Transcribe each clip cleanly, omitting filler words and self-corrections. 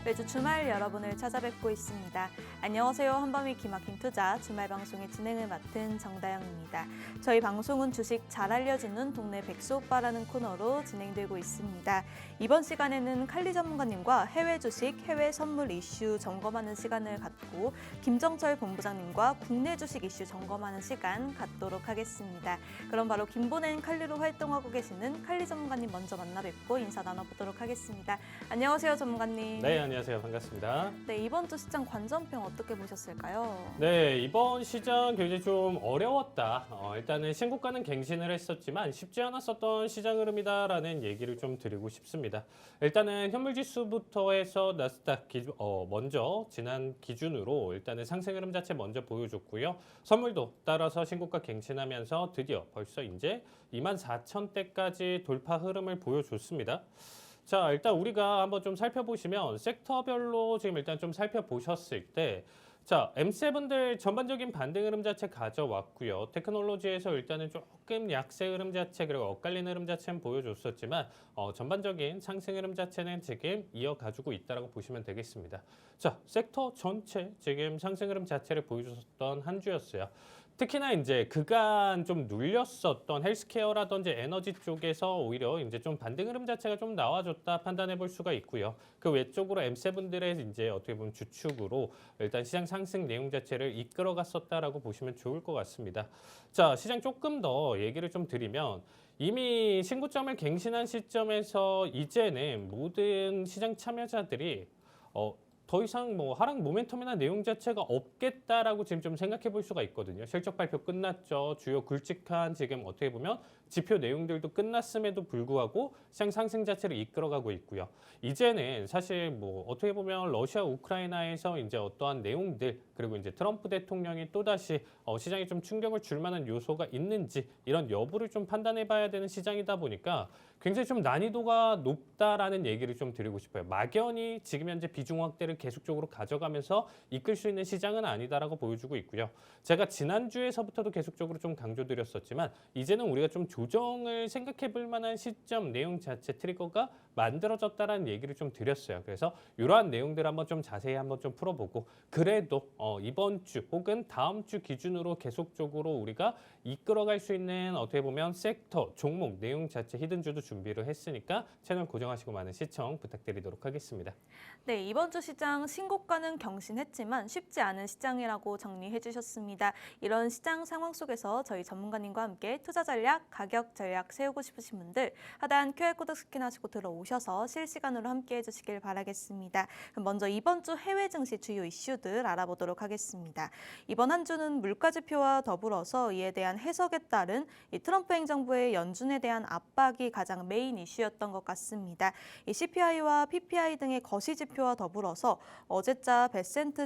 매주 주말 여러분을 찾아뵙고 있습니다. 안녕하세요. 한밤이 기막힌 투자 주말 방송의 진행을 맡은 정다영입니다. 저희 방송은 주식 잘 알려주는 동네 백수오빠라는 코너로 진행되고 있습니다. 이번 시간에는 칼리 전문가님과 해외 주식, 해외 선물 이슈 점검하는 시간을 갖고 김정철 본부장님과 국내 주식 이슈 점검하는 시간 갖도록 하겠습니다. 그럼 바로 김보낸 칼리로 활동하고 계시는 칼리 전문가님 먼저 만나 뵙고 인사 나눠보도록 하겠습니다. 안녕하세요, 전문가님. 네, 안녕하세요. 반갑습니다. 네, 이번 주 시장 관전평 어떻게 보셨을까요? 네, 이번 시장 굉장히 좀 어려웠다. 일단은 신고가는 갱신을 했었지만 쉽지 않았었던 시장 흐름이다라는 얘기를 좀 드리고 싶습니다. 일단은 현물지수부터 해서 나스닥 먼저 지난 기준으로 일단은 상승 흐름 자체 먼저 보여줬고요. 선물도 따라서 신고가 갱신하면서 드디어 벌써 이제 24,000대까지 돌파 흐름을 보여줬습니다. 자, 일단 우리가 한번 좀 살펴보시면 섹터별로 지금 일단 좀 살펴보셨을 때 자, M7들 전반적인 반등 흐름 자체 가져왔고요. 테크놀로지에서 일단은 조금 약세 흐름 자체 그리고 엇갈린 흐름 자체는 보여줬었지만 전반적인 상승 흐름 자체는 지금 이어가지고 있다고 보시면 되겠습니다. 자, 섹터 전체 지금 상승 흐름 자체를 보여줬던 한 주였어요. 특히나 이제 그간 좀 눌렸었던 헬스케어라든지 에너지 쪽에서 오히려 이제 좀 반등 흐름 자체가 좀 나와줬다 판단해 볼 수가 있고요. 그 외쪽으로 M7들의 이제 어떻게 보면 주축으로 일단 시장 상승 내용 자체를 이끌어 갔었다라고 보시면 좋을 것 같습니다. 자, 시장 조금 더 얘기를 좀 드리면 이미 신고점을 갱신한 시점에서 이제는 모든 시장 참여자들이 더 이상 뭐 하락 모멘텀이나 내용 자체가 없겠다라고 지금 좀 생각해 볼 수가 있거든요. 실적 발표 끝났죠. 주요 굵직한 지금 어떻게 보면 지표 내용들도 끝났음에도 불구하고 시장 상승 자체를 이끌어가고 있고요. 이제는 사실 뭐 어떻게 보면 러시아 우크라이나에서 이제 어떠한 내용들 그리고 이제 트럼프 대통령이 또다시 시장에 좀 충격을 줄 만한 요소가 있는지 이런 여부를 좀 판단해 봐야 되는 시장이다 보니까 굉장히 좀 난이도가 높다라는 얘기를 좀 드리고 싶어요. 막연히 지금 현재 비중 확대를 계속적으로 가져가면서 이끌 수 있는 시장은 아니다라고 보여주고 있고요. 제가 지난주에서부터도 계속적으로 좀 강조드렸었지만 이제는 우리가 좀 조정을 생각해 볼 만한 시점 내용 자체 트리거가 만들어졌다라는 얘기를 좀 드렸어요. 그래서 이러한 내용들 한번 좀 자세히 한번 좀 풀어보고 그래도 이번 주 혹은 다음 주 기준으로 계속적으로 우리가 이끌어갈 수 있는 어떻게 보면 섹터, 종목, 내용 자체 히든주도 준비를 했으니까 채널 고정하시고 많은 시청 부탁드리도록 하겠습니다. 네, 이번 주 시장 신고가는 경신했지만 쉽지 않은 시장이라고 정리해 주셨습니다. 이런 시장 상황 속에서 저희 전문가님과 함께 투자 전략, 가격 전략 세우고 싶으신 분들 하단 QR코드 스캔하시고 들어오셔서 실시간으로 함께 해주시길 바라겠습니다. 그럼 먼저 이번 주 해외 증시 주요 이슈들 알아보도록 하겠습니다. 이번 한 주는 물가지표와 더불어서 이에 대한 해석에 따른 이 트럼프 행정부의 연준에 대한 압박이 가장 메인 이슈였던 것 같습니다. 이 CPI와 PPI 등의 거시지표와 더불어서 어제자 베센트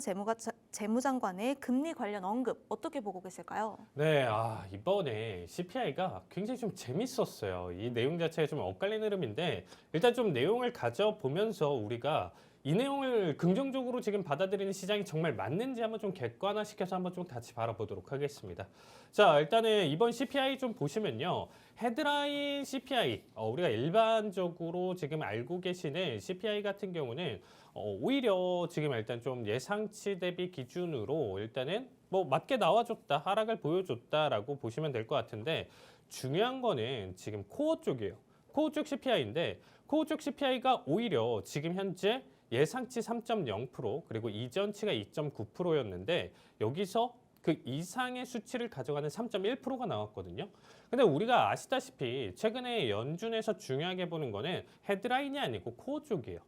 재무장관의 금리 관련 언급 어떻게 보고 계실까요? 네, 이번에 CPI가 굉장히 좀 재밌었어요. 이 내용 자체가 좀 엇갈린 흐름인데 일단 좀 내용을 가져보면서 우리가 이 내용을 긍정적으로 지금 받아들이는 시장이 정말 맞는지 한번 좀 객관화시켜서 한번 좀 같이 바라보도록 하겠습니다. 자, 일단은 이번 CPI 좀 보시면요. 헤드라인 CPI, 우리가 일반적으로 지금 알고 계시는 CPI 같은 경우는 오히려 지금 일단 좀 예상치 대비 기준으로 일단은 뭐 맞게 나와줬다, 하락을 보여줬다라고 보시면 될 것 같은데 중요한 거는 지금 코어 쪽이에요. 코어 쪽 CPI인데 코어 쪽 CPI가 오히려 지금 현재 예상치 3.0% 그리고 이전치가 2.9%였는데 여기서 그 이상의 수치를 가져가는 3.1%가 나왔거든요. 근데 우리가 아시다시피 최근에 연준에서 중요하게 보는 거는 헤드라인이 아니고 코어 쪽이에요.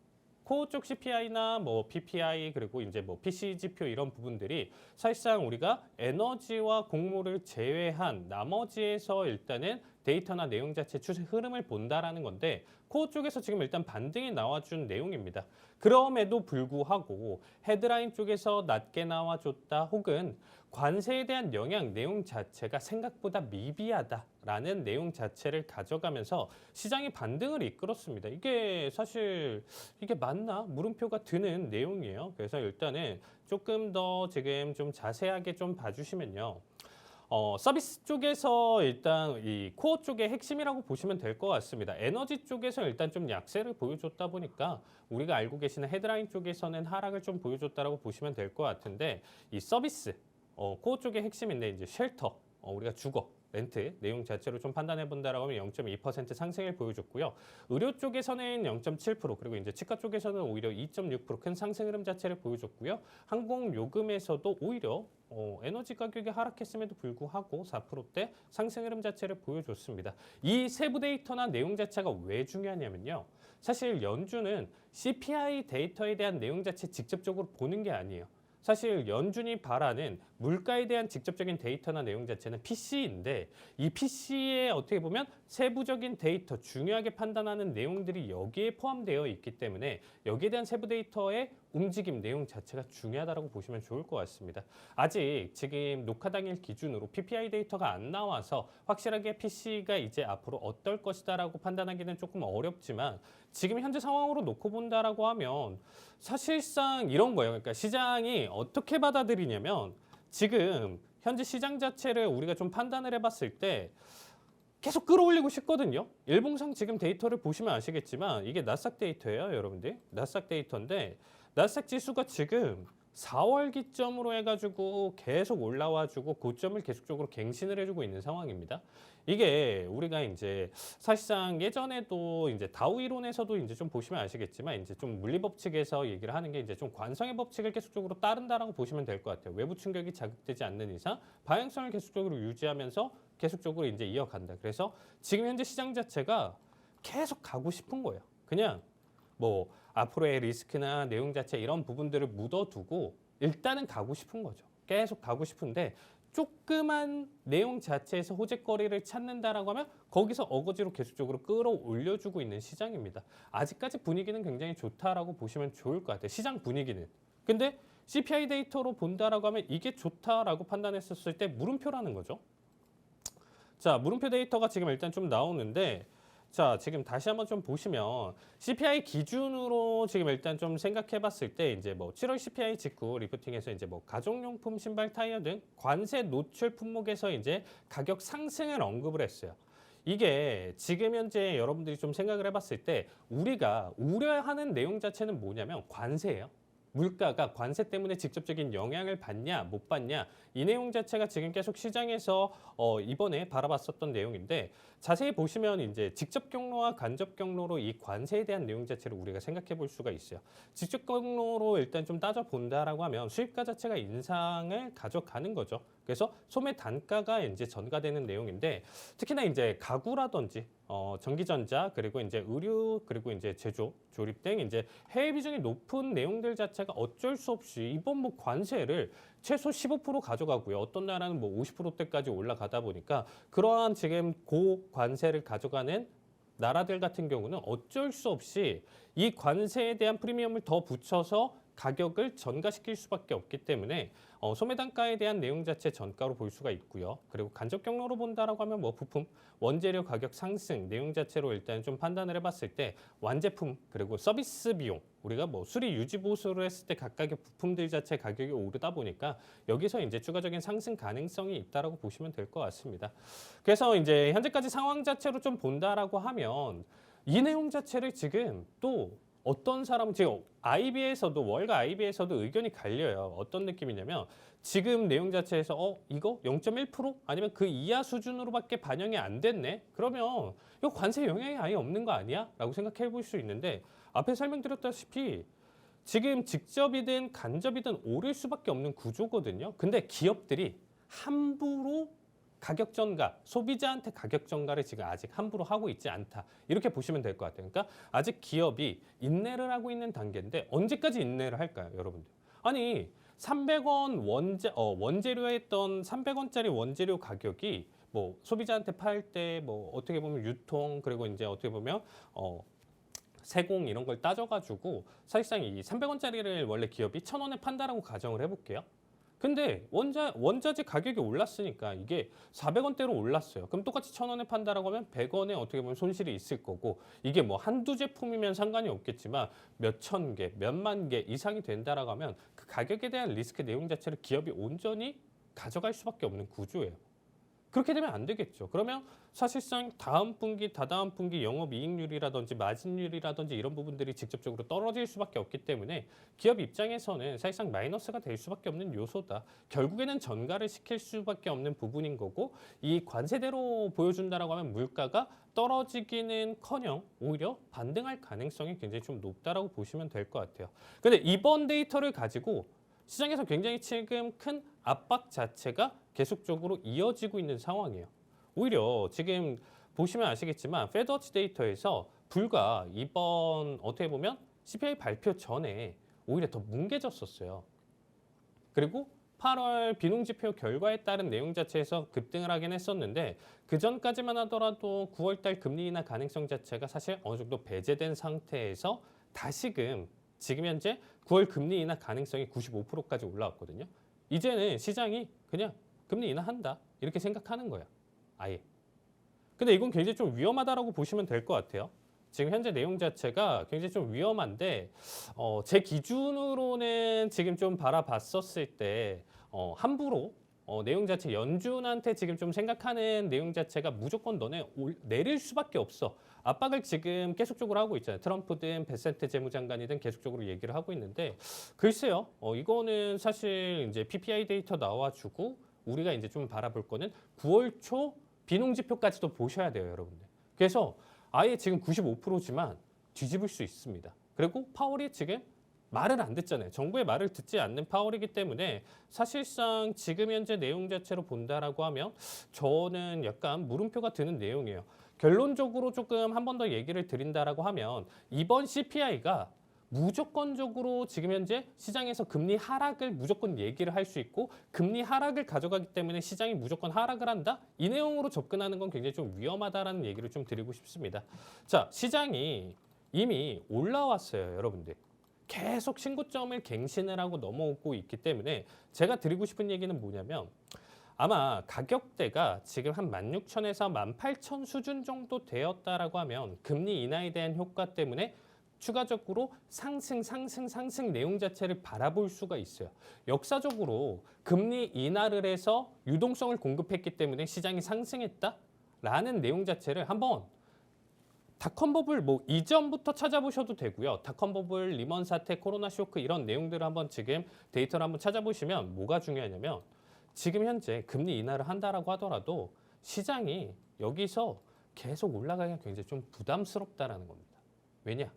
코어 쪽 CPI나 뭐 PPI 그리고 이제 뭐 PC 지표 이런 부분들이 사실상 우리가 에너지와 곡물을 제외한 나머지에서 일단은 데이터나 내용 자체 추세 흐름을 본다라는 건데 코어 쪽에서 지금 일단 반등이 나와준 내용입니다. 그럼에도 불구하고 헤드라인 쪽에서 낮게 나와줬다 혹은 관세에 대한 영향 내용 자체가 생각보다 미비하다라는 내용 자체를 가져가면서 시장이 반등을 이끌었습니다. 이게 사실 이게 맞나? 물음표가 드는 내용이에요. 그래서 일단은 조금 더 지금 좀 자세하게 좀 봐주시면요. 서비스 쪽에서 일단 이 코어 쪽의 핵심이라고 보시면 될 것 같습니다. 에너지 쪽에서 일단 좀 약세를 보여줬다 보니까 우리가 알고 계시는 헤드라인 쪽에서는 하락을 좀 보여줬다라고 보시면 될 것 같은데 이 서비스, 코어 쪽의 핵심인데 이제 쉘터, 우리가 주거, 렌트 내용 자체로 좀 판단해 본다라고 하면 0.2% 상승을 보여줬고요. 의료 쪽에서는 0.7% 그리고 이제 치과 쪽에서는 오히려 2.6% 큰 상승 흐름 자체를 보여줬고요. 항공 요금에서도 오히려 에너지 가격이 하락했음에도 불구하고 4%대 상승 흐름 자체를 보여줬습니다. 이 세부 데이터나 내용 자체가 왜 중요하냐면요. 사실 연준은 CPI 데이터에 대한 내용 자체 직접적으로 보는 게 아니에요. 사실 연준이 바라는 물가에 대한 직접적인 데이터나 내용 자체는 PC인데 이 PC에 어떻게 보면 세부적인 데이터, 중요하게 판단하는 내용들이 여기에 포함되어 있기 때문에 여기에 대한 세부 데이터의 움직임, 내용 자체가 중요하다고 보시면 좋을 것 같습니다. 아직 지금 녹화 당일 기준으로 PPI 데이터가 안 나와서 확실하게 PC가 이제 앞으로 어떨 것이다라고 판단하기는 조금 어렵지만 지금 현재 상황으로 놓고 본다라고 하면 사실상 이런 거예요. 그러니까 시장이 어떻게 받아들이냐면 지금 현재 시장 자체를 우리가 좀 판단을 해봤을 때 계속 끌어올리고 싶거든요. 일봉상 지금 데이터를 보시면 아시겠지만 이게 나스닥 데이터예요, 여러분들. 나스닥 데이터인데 나스닥 지수가 지금 4월 기점으로 해가지고 계속 올라와주고 고점을 계속적으로 갱신을 해주고 있는 상황입니다. 이게 우리가 이제 사실상 예전에도 이제 다우 이론에서도 이제 좀 보시면 아시겠지만 이제 좀 물리 법칙에서 얘기를 하는 게 이제 좀 관성의 법칙을 계속적으로 따른다라고 보시면 될 것 같아요. 외부 충격이 자극되지 않는 이상 방향성을 계속적으로 유지하면서 계속적으로 이제 이어간다. 그래서 지금 현재 시장 자체가 계속 가고 싶은 거예요. 그냥 뭐 앞으로의 리스크나 내용 자체 이런 부분들을 묻어두고 일단은 가고 싶은 거죠. 계속 가고 싶은데 조그만 내용 자체에서 호재거리를 찾는다라고 하면 거기서 어거지로 계속적으로 끌어올려주고 있는 시장입니다. 아직까지 분위기는 굉장히 좋다라고 보시면 좋을 것 같아요. 시장 분위기는. 근데 CPI 데이터로 본다라고 하면 이게 좋다라고 판단했었을 때 물음표라는 거죠. 자, 물음표 데이터가 지금 일단 좀 나오는데 자, 지금 다시 한번 좀 보시면 CPI 기준으로 지금 일단 좀 생각해 봤을 때 이제 뭐 7월 CPI 직후 리포팅에서 이제 뭐 가정용품, 신발, 타이어 등 관세 노출 품목에서 이제 가격 상승을 언급을 했어요. 이게 지금 현재 여러분들이 좀 생각을 해 봤을 때 우리가 우려하는 내용 자체는 뭐냐면 관세예요. 물가가 관세 때문에 직접적인 영향을 받냐 못 받냐 이 내용 자체가 지금 계속 시장에서 이번에 바라봤었던 내용인데 자세히 보시면 이제 직접 경로와 간접 경로로 이 관세에 대한 내용 자체를 우리가 생각해 볼 수가 있어요. 직접 경로로 일단 좀 따져 본다라고 하면 수입가 자체가 인상을 가져가는 거죠. 그래서 소매 단가가 이제 전가되는 내용인데 특히나 이제 가구라든지 전기전자 그리고 이제 의류 그리고 이제 제조 조립 등 이제 해외 비중이 높은 내용들 자체가 어쩔 수 없이 이번 뭐 관세를 최소 15% 가져가고요. 어떤 나라는 뭐 50%대까지 올라가다 보니까 그러한 지금 고관세를 가져가는 나라들 같은 경우는 어쩔 수 없이 이 관세에 대한 프리미엄을 더 붙여서 가격을 전가시킬 수밖에 없기 때문에 소매 단가에 대한 내용 자체 전가로 볼 수가 있고요. 그리고 간접 경로로 본다라고 하면 뭐 부품, 원재료 가격 상승 내용 자체로 일단 좀 판단을 해봤을 때 완제품 그리고 서비스 비용 우리가 뭐 수리 유지 보수를 했을 때 각각의 부품들 자체 가격이 오르다 보니까 여기서 이제 추가적인 상승 가능성이 있다라고 보시면 될 것 같습니다. 그래서 이제 현재까지 상황 자체로 좀 본다라고 하면 이 내용 자체를 지금 또 어떤 사람은 지금 IB에서도 월가 IB에서도 의견이 갈려요. 어떤 느낌이냐면 지금 내용 자체에서 이거 0.1% 아니면 그 이하 수준으로밖에 반영이 안 됐네. 그러면 이거 관세 영향이 아예 없는 거 아니야? 라고 생각해 볼 수 있는데 앞에 설명드렸다시피 지금 직접이든 간접이든 오를 수밖에 없는 구조거든요. 근데 기업들이 함부로 가격 전가, 소비자한테 가격 전가를 지금 아직 함부로 하고 있지 않다. 이렇게 보시면 될 것 같아요. 그러니까 아직 기업이 인내를 하고 있는 단계인데 언제까지 인내를 할까요, 여러분들? 아니, 300원 원재료에 했던 300원짜리 원재료 가격이 뭐 소비자한테 팔 때 뭐 어떻게 보면 유통 그리고 이제 어떻게 보면 세공 이런 걸 따져가지고 사실상 이 300원짜리를 원래 기업이 1,000원에 판다라고 가정을 해볼게요. 근데 원자재 가격이 올랐으니까 이게 400원대로 올랐어요. 그럼 똑같이 1,000원에 판다라고 하면 100원에 어떻게 보면 손실이 있을 거고 이게 뭐 한두 제품이면 상관이 없겠지만 몇천 개, 몇만 개 이상이 된다라고 하면 그 가격에 대한 리스크 내용 자체를 기업이 온전히 가져갈 수밖에 없는 구조예요. 그렇게 되면 안 되겠죠. 그러면 사실상 다음 분기, 다다음 분기 영업이익률이라든지 마진율이라든지 이런 부분들이 직접적으로 떨어질 수밖에 없기 때문에 기업 입장에서는 사실상 마이너스가 될 수밖에 없는 요소다. 결국에는 전가를 시킬 수밖에 없는 부분인 거고 이 관세대로 보여준다라고 하면 물가가 떨어지기는커녕 오히려 반등할 가능성이 굉장히 좀 높다라고 보시면 될 것 같아요. 근데 이번 데이터를 가지고 시장에서 굉장히 지금 큰 압박 자체가 계속적으로 이어지고 있는 상황이에요. 오히려 지금 보시면 아시겠지만 페드워치 데이터에서 불과 이번 어떻게 보면 CPI 발표 전에 오히려 더 뭉개졌었어요. 그리고 8월 비농지표 결과에 따른 내용 자체에서 급등을 하긴 했었는데 그 전까지만 하더라도 9월 달 금리 인하 가능성 자체가 사실 어느 정도 배제된 상태에서 다시금 지금 현재 9월 금리 인하 가능성이 95%까지 올라왔거든요. 이제는 시장이 그냥 금리 인하한다 이렇게 생각하는 거야. 아예. 근데 이건 굉장히 좀 위험하다라고 보시면 될 것 같아요. 지금 현재 내용 자체가 굉장히 좀 위험한데 제 기준으로는 지금 좀 바라봤었을 때 함부로 내용 자체 연준한테 지금 좀 생각하는 내용 자체가 무조건 너네 내릴 수밖에 없어. 압박을 지금 계속적으로 하고 있잖아요. 트럼프든 베센트 재무장관이든 계속적으로 얘기를 하고 있는데 글쎄요. 이거는 사실 이제 PPI 데이터 나와주고 우리가 이제 좀 바라볼 거는 9월 초 비농지표까지도 보셔야 돼요, 여러분들. 그래서 아예 지금 95%지만 뒤집을 수 있습니다. 그리고 파월이 지금 말을 안 듣잖아요. 정부의 말을 듣지 않는 파월이기 때문에 사실상 지금 현재 내용 자체로 본다라고 하면 저는 약간 물음표가 드는 내용이에요. 결론적으로 조금 한 번 더 얘기를 드린다라고 하면 이번 CPI가 무조건적으로 지금 현재 시장에서 금리 하락을 무조건 얘기를 할 수 있고 금리 하락을 가져가기 때문에 시장이 무조건 하락을 한다? 이 내용으로 접근하는 건 굉장히 좀 위험하다라는 얘기를 좀 드리고 싶습니다. 자, 시장이 이미 올라왔어요, 여러분들. 계속 신고점을 갱신을 하고 넘어오고 있기 때문에 제가 드리고 싶은 얘기는 뭐냐면 아마 가격대가 지금 한 16,000에서 18,000 수준 정도 되었다라고 하면 금리 인하에 대한 효과 때문에 추가적으로 상승 내용 자체를 바라볼 수가 있어요. 역사적으로 금리 인하를 해서 유동성을 공급했기 때문에 시장이 상승했다라는 내용 자체를 한번 닷컴버블 뭐 이전부터 찾아보셔도 되고요. 닷컴버블, 리먼 사태, 코로나 쇼크 이런 내용들을 한번 지금 데이터를 한번 찾아보시면 뭐가 중요하냐면 지금 현재 금리 인하를 한다라고 하더라도 시장이 여기서 계속 올라가기가 굉장히 좀 부담스럽다라는 겁니다. 왜냐?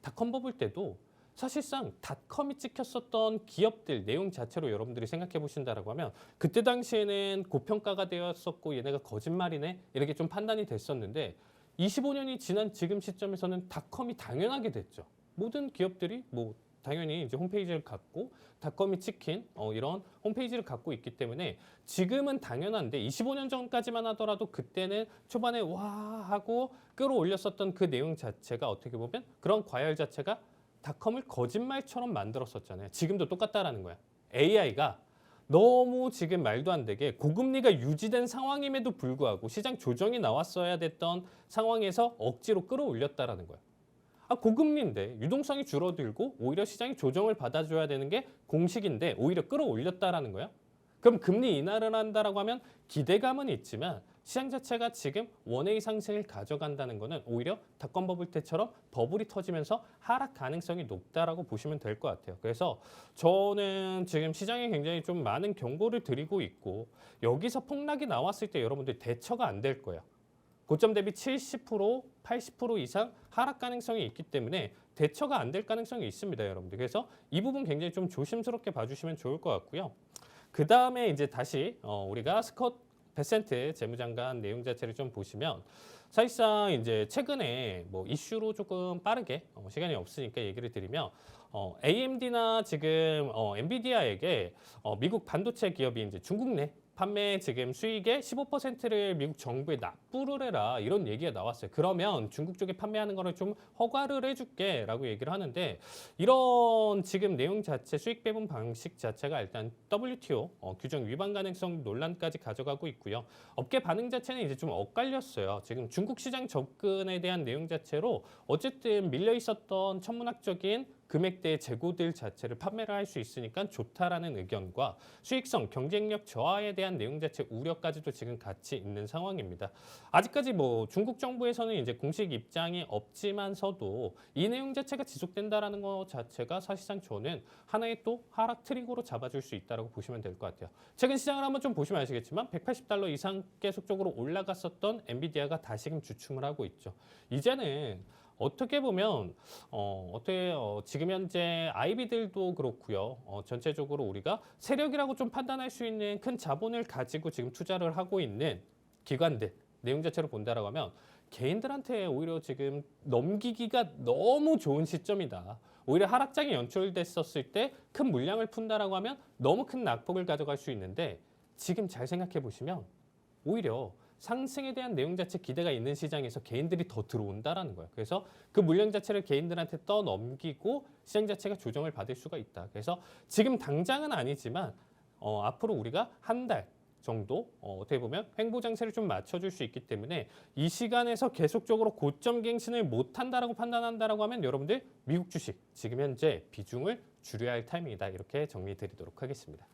닷컴버블 때도 사실상 닷컴이 찍혔었던 기업들 내용 자체로 여러분들이 생각해 보신다라고 하면 그때 당시에는 고평가가 되었었고 얘네가 거짓말이네 이렇게 좀 판단이 됐었는데 25년이 지난 지금 시점에서는 닷컴이 당연하게 됐죠. 모든 기업들이 뭐 당연히 이제 홈페이지를 갖고 닷컴이 찍힌 이런 홈페이지를 갖고 있기 때문에 지금은 당연한데 25년 전까지만 하더라도 그때는 초반에 와 하고 끌어올렸었던 그 내용 자체가 어떻게 보면 그런 과열 자체가 닷컴을 거짓말처럼 만들었었잖아요. 지금도 똑같다라는 거야. AI가 너무 지금 말도 안 되게 고금리가 유지된 상황임에도 불구하고 시장 조정이 나왔어야 됐던 상황에서 억지로 끌어올렸다라는 거야. 고금리인데 유동성이 줄어들고 오히려 시장이 조정을 받아줘야 되는 게 공식인데 오히려 끌어올렸다라는 거야. 그럼 금리 인하를 한다라고 하면 기대감은 있지만 시장 자체가 지금 원웨이 상승을 가져간다는 거는 오히려 닷컴 버블 때처럼 버블이 터지면서 하락 가능성이 높다라고 보시면 될 것 같아요. 그래서 저는 지금 시장에 굉장히 좀 많은 경고를 드리고 있고 여기서 폭락이 나왔을 때 여러분들 대처가 안 될 거예요. 고점 대비 70%, 80% 이상 하락 가능성이 있기 때문에 대처가 안 될 가능성이 있습니다, 여러분들. 그래서 이 부분 굉장히 좀 조심스럽게 봐주시면 좋을 것 같고요. 그 다음에 이제 다시 우리가 스콧 베센트 재무장관 내용 자체를 좀 보시면 사실상 이제 최근에 뭐 이슈로 조금 빠르게 시간이 없으니까 얘기를 드리면 AMD나 지금 엔비디아에게 미국 반도체 기업이 이제 중국 내 판매 지금 수익의 15%를 미국 정부에 납부를 해라 이런 얘기가 나왔어요. 그러면 중국 쪽에 판매하는 거를 좀 허가를 해줄게라고 얘기를 하는데 이런 지금 내용 자체 수익 배분 방식 자체가 일단 WTO 규정 위반 가능성 논란까지 가져가고 있고요. 업계 반응 자체는 이제 좀 엇갈렸어요. 지금 중국 시장 접근에 대한 내용 자체로 어쨌든 밀려 있었던 천문학적인 금액대의 재고들 자체를 판매를 할 수 있으니까 좋다라는 의견과 수익성, 경쟁력 저하에 대한 내용 자체 우려까지도 지금 같이 있는 상황입니다. 아직까지 뭐 중국 정부에서는 이제 공식 입장이 없지만서도 이 내용 자체가 지속된다라는 것 자체가 사실상 저는 하나의 또 하락 트리거로 잡아줄 수 있다라고 보시면 될 것 같아요. 최근 시장을 한번 좀 보시면 아시겠지만 180달러 이상 계속적으로 올라갔었던 엔비디아가 다시금 주춤을 하고 있죠. 이제는 어떻게 보면 지금 현재 아이비들도 그렇고요. 전체적으로 우리가 세력이라고 좀 판단할 수 있는 큰 자본을 가지고 지금 투자를 하고 있는 기관들 내용 자체로 본다라고 하면 개인들한테 오히려 지금 넘기기가 너무 좋은 시점이다. 오히려 하락장이 연출됐었을 때 큰 물량을 푼다라고 하면 너무 큰 낙폭을 가져갈 수 있는데 지금 잘 생각해 보시면 오히려 상승에 대한 내용 자체 기대가 있는 시장에서 개인들이 더 들어온다라는 거예요. 그래서 그 물량 자체를 개인들한테 떠넘기고 시장 자체가 조정을 받을 수가 있다. 그래서 지금 당장은 아니지만 앞으로 우리가 한 달 정도 어떻게 보면 횡보 장세를 좀 맞춰줄 수 있기 때문에 이 시간에서 계속적으로 고점 갱신을 못한다라고 판단한다라고 하면 여러분들 미국 주식 지금 현재 비중을 줄여야 할 타이밍이다. 이렇게 정리드리도록 하겠습니다.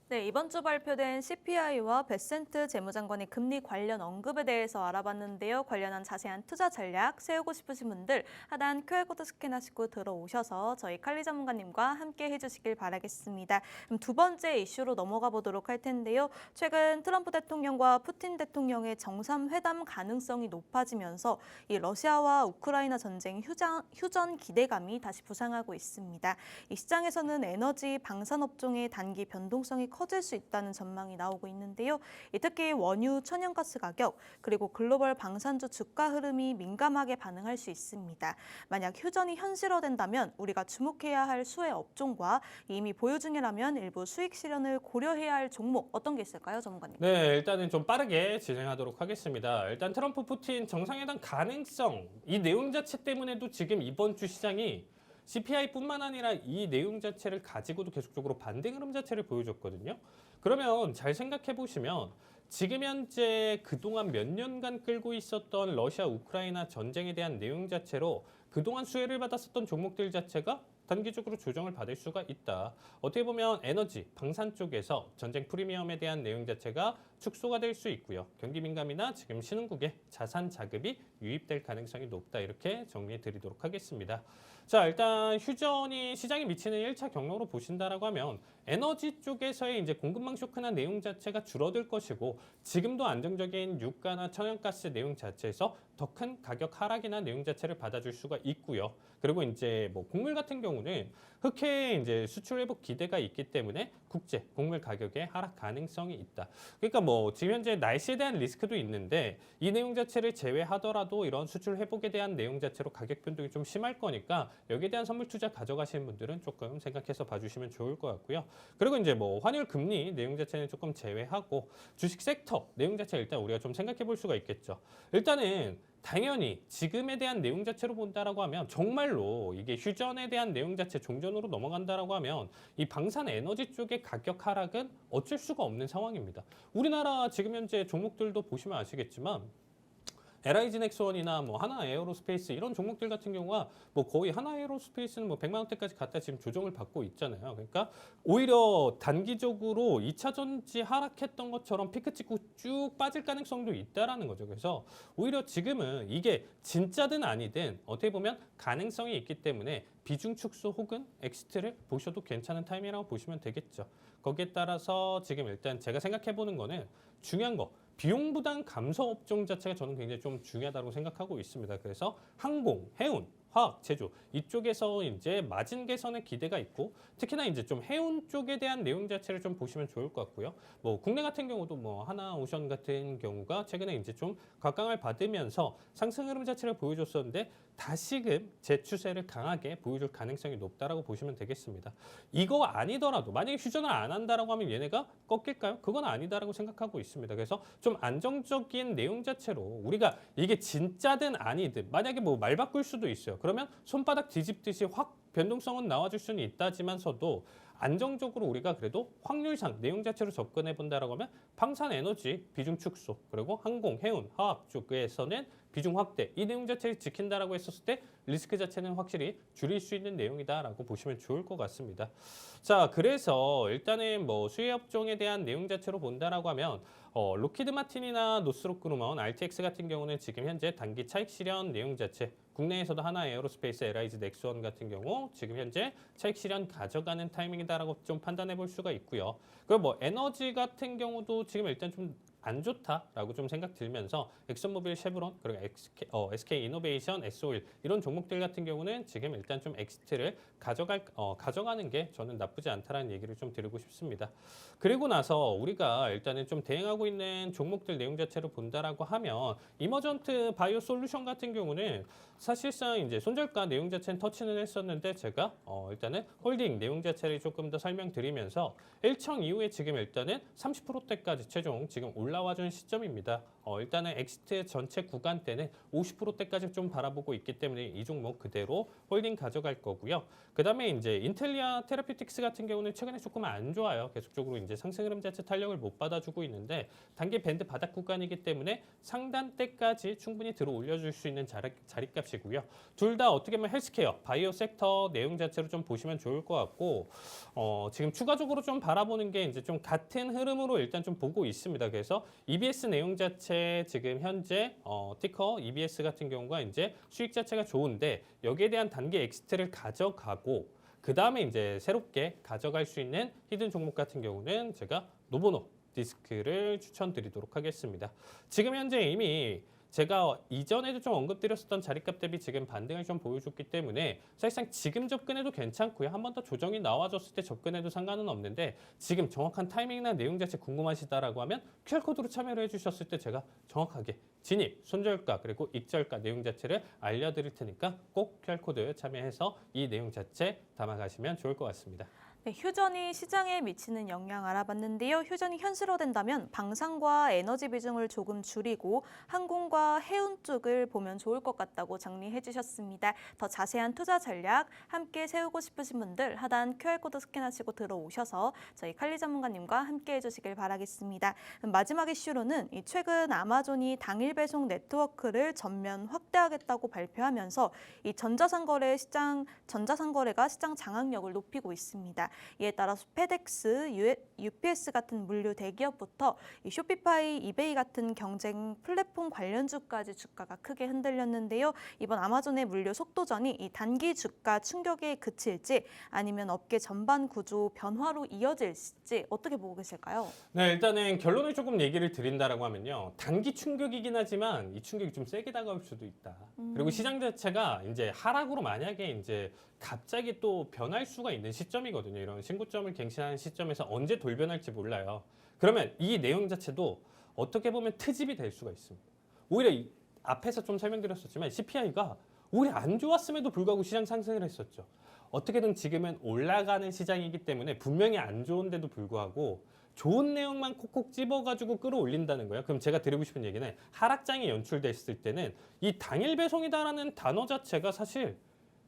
네, 이번 주 발표된 CPI와 베센트 재무장관의 금리 관련 언급에 대해서 알아봤는데요. 관련한 자세한 투자 전략 세우고 싶으신 분들 하단 QR코드 스캔하시고 들어오셔서 저희 칼리 전문가님과 함께 해주시길 바라겠습니다. 그럼 두 번째 이슈로 넘어가 보도록 할 텐데요. 최근 트럼프 대통령과 푸틴 대통령의 정상회담 가능성이 높아지면서 이 러시아와 우크라이나 전쟁 휴전 기대감이 다시 부상하고 있습니다. 이 시장에서는 에너지 방산업종의 단기 변동성이 커질 수 있다는 전망이 나오고 있는데요. 특히 원유, 천연가스 가격, 그리고 글로벌 방산주 주가 흐름이 민감하게 반응할 수 있습니다. 만약 휴전이 현실화된다면 우리가 주목해야 할 수혜 업종과 이미 보유 중이라면 일부 수익 실현을 고려해야 할 종목 어떤 게 있을까요, 전문가님? 네, 일단은 좀 빠르게 진행하도록 하겠습니다. 일단 트럼프 푸틴 정상회담 가능성 이 내용 자체 때문에도 지금 이번 주 시장이 CPI뿐만 아니라 이 내용 자체를 가지고도 계속적으로 반등 흐름 자체를 보여줬거든요. 그러면 잘 생각해 보시면 지금 현재 그동안 몇 년간 끌고 있었던 러시아 우크라이나 전쟁에 대한 내용 자체로 그동안 수혜를 받았었던 종목들 자체가 단기적으로 조정을 받을 수가 있다. 어떻게 보면 에너지, 방산 쪽에서 전쟁 프리미엄에 대한 내용 자체가 축소가 될 수 있고요. 경기 민감이나 지금 신흥국에 자산 자급이 유입될 가능성이 높다. 이렇게 정리해 드리도록 하겠습니다. 자, 일단 휴전이 시장에 미치는 1차 경로로 보신다라고 하면 에너지 쪽에서의 이제 공급망 쇼크나 내용 자체가 줄어들 것이고 지금도 안정적인 유가나 천연가스 내용 자체에서 더 큰 가격 하락이나 내용 자체를 받아줄 수가 있고요. 그리고 이제 뭐 곡물 같은 경우는 흑해의 이제 수출 회복 기대가 있기 때문에 국제 곡물 가격의 하락 가능성이 있다. 그러니까 뭐 지금 현재 날씨에 대한 리스크도 있는데 이 내용 자체를 제외하더라도 이런 수출 회복에 대한 내용 자체로 가격 변동이 좀 심할 거니까 여기에 대한 선물 투자 가져가시는 분들은 조금 생각해서 봐주시면 좋을 것 같고요. 그리고 이제 뭐 환율 금리 내용 자체는 조금 제외하고 주식 섹터 내용 자체 일단 우리가 좀 생각해 볼 수가 있겠죠. 일단은 당연히 지금에 대한 내용 자체로 본다라고 하면 정말로 이게 휴전에 대한 내용 자체 종전으로 넘어간다라고 하면 이 방산 에너지 쪽의 가격 하락은 어쩔 수가 없는 상황입니다. 우리나라 지금 현재 종목들도 보시면 아시겠지만 LIG 넥스원이나 뭐 하나에어로스페이스 이런 종목들 같은 경우가 뭐 거의 하나에어로스페이스는 뭐 100만 원대까지 갔다 지금 조정을 받고 있잖아요. 그러니까 오히려 단기적으로 2차 전지 하락했던 것처럼 피크 찍고 쭉 빠질 가능성도 있다라는 거죠. 그래서 오히려 지금은 이게 진짜든 아니든 어떻게 보면 가능성이 있기 때문에 비중 축소 혹은 엑시트를 보셔도 괜찮은 타임이라고 보시면 되겠죠. 거기에 따라서 지금 일단 제가 생각해 보는 거는 중요한 거 비용 부담 감소 업종 자체가 저는 굉장히 좀 중요하다고 생각하고 있습니다. 그래서 항공, 해운, 화학, 제조 이쪽에서 이제 마진 개선의 기대가 있고 특히나 이제 좀 해운 쪽에 대한 내용 자체를 좀 보시면 좋을 것 같고요. 뭐 국내 같은 경우도 뭐 하나오션 같은 경우가 최근에 이제 좀 각광을 받으면서 상승 흐름 자체를 보여줬었는데 다시금 재추세를 강하게 보여줄 가능성이 높다라고 보시면 되겠습니다. 이거 아니더라도 만약에 휴전을 안 한다라고 하면 얘네가 꺾일까요? 그건 아니다라고 생각하고 있습니다. 그래서 좀 안정적인 내용 자체로 우리가 이게 진짜든 아니든 만약에 뭐 말 바꿀 수도 있어요. 그러면 손바닥 뒤집듯이 확 변동성은 나와줄 수는 있다지만서도 안정적으로 우리가 그래도 확률상 내용 자체로 접근해 본다라고 하면 방산 에너지 비중 축소, 그리고 항공, 해운, 화학 쪽에서는 비중 확대, 이 내용 자체를 지킨다라고 했었을 때 리스크 자체는 확실히 줄일 수 있는 내용이다라고 보시면 좋을 것 같습니다. 자, 그래서 일단은 뭐 수혜 업종에 대한 내용 자체로 본다라고 하면 로키드 마틴이나 노스롭 그루먼, RTX 같은 경우는 지금 현재 단기 차익 실현 내용 자체, 국내에서도 하나 에어로스페이스, LIG, 넥스원 같은 경우 지금 현재 차익 실현 가져가는 타이밍이다라고 좀 판단해 볼 수가 있고요. 그리고 뭐 에너지 같은 경우도 지금 일단 좀 안 좋다라고 좀 생각 들면서 엑슨모빌, 쉐브론, 그리고 SK 이노베이션, S-오일 이런 종목들 같은 경우는 지금 일단 좀 엑시트를 가져가는 게 저는 나쁘지 않다라는 얘기를 좀 드리고 싶습니다. 그리고 나서 우리가 일단은 좀 대응하고 있는 종목들 내용 자체로 본다라고 하면 이머전트 바이오 솔루션 같은 경우는 사실상 이제 손절가 내용 자체는 터치는 했었는데 제가 일단은 홀딩 내용 자체를 조금 더 설명드리면서 1청 이후에 지금 일단은 30%대까지 최종 지금 올라와준 시점입니다. 일단은 엑시트 전체 구간대는 50%대까지 좀 바라보고 있기 때문에 이 종목 그대로 홀딩 가져갈 거고요. 그다음에 이제 인텔리아 테라피틱스 같은 경우는 최근에 조금 안 좋아요. 계속적으로 이제 상승 흐름 자체 탄력을 못 받아주고 있는데 단기 밴드 바닥 구간이기 때문에 상단대까지 충분히 들어 올려줄 수 있는 자리값이고요. 둘 다 어떻게 보면 헬스케어, 바이오 섹터 내용 자체로 좀 보시면 좋을 것 같고 지금 추가적으로 좀 바라보는 게 이제 좀 같은 흐름으로 일단 좀 보고 있습니다. 그래서 EBS 내용 자체 지금 현재 티커 EBS 같은 경우가 이제 수익 자체가 좋은데 여기에 대한 단기 엑시트를 가져가고 그 다음에 이제 새롭게 가져갈 수 있는 히든 종목 같은 경우는 제가 노보노 디스크를 추천드리도록 하겠습니다. 지금 현재 이미 제가 이전에도 좀 언급드렸었던 자리값 대비 지금 반등을 좀 보여줬기 때문에 사실상 지금 접근해도 괜찮고요. 한 번 더 조정이 나와줬을 때 접근해도 상관은 없는데 지금 정확한 타이밍이나 내용 자체 궁금하시다라고 하면 QR코드로 참여를 해주셨을 때 제가 정확하게 진입, 손절가 그리고 익절가 내용 자체를 알려드릴 테니까 꼭 QR코드 참여해서 이 내용 자체 담아가시면 좋을 것 같습니다. 네, 휴전이 시장에 미치는 영향 알아봤는데요. 휴전이 현실화된다면 방산과 에너지 비중을 조금 줄이고 항공과 해운 쪽을 보면 좋을 것 같다고 정리해 주셨습니다. 더 자세한 투자 전략 함께 세우고 싶으신 분들 하단 QR코드 스캔하시고 들어오셔서 저희 칼리 전문가님과 함께 해주시길 바라겠습니다. 마지막 이슈로는 최근 아마존이 당일 배송 네트워크를 전면 확대하겠다고 발표하면서 이 전자상거래가 시장 장악력을 높이고 있습니다. 이에 따라서 페덱스, UPS 같은 물류 대기업부터 이 쇼피파이, 이베이 같은 경쟁 플랫폼 관련주까지 주가가 크게 흔들렸는데요. 이번 아마존의 물류 속도전이 이 단기 주가 충격에 그칠지 아니면 업계 전반 구조 변화로 이어질지 어떻게 보고 계실까요? 네, 일단은 결론을 조금 얘기를 드린다라고 하면요. 단기 충격이긴 하지만 이 충격이 좀 세게 다가올 수도 있다. 그리고 시장 자체가 이제 하락으로 만약에 이제 갑자기 또 변할 수가 있는 시점이거든요. 이런 신고점을 갱신하는 시점에서 언제 돌변할지 몰라요. 그러면 이 내용 자체도 어떻게 보면 트집이 될 수가 있습니다. 오히려 앞에서 좀 설명드렸었지만 CPI가 오히려 안 좋았음에도 불구하고 시장 상승을 했었죠. 어떻게든 지금은 올라가는 시장이기 때문에 분명히 안 좋은데도 불구하고 좋은 내용만 콕콕 집어가지고 끌어올린다는 거예요. 그럼 제가 드리고 싶은 얘기는 하락장이 연출됐을 때는 이 당일 배송이다라는 단어 자체가 사실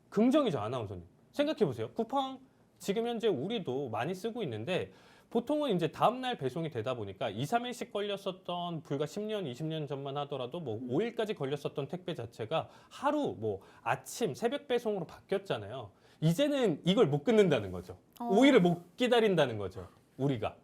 긍정이죠, 아나운서님. 생각해보세요. 쿠팡 지금 현재 우리도 많이 쓰고 있는데 보통은 이제 다음날 배송이 되다 보니까 2, 3일씩 걸렸었던 불과 10년, 20년 전만 하더라도 뭐 5일까지 걸렸었던 택배 자체가 하루 뭐 아침, 새벽 배송으로 바뀌었잖아요. 이제는 이걸 못 끊는다는 거죠. 5일을 못 기다린다는 거죠, 우리가.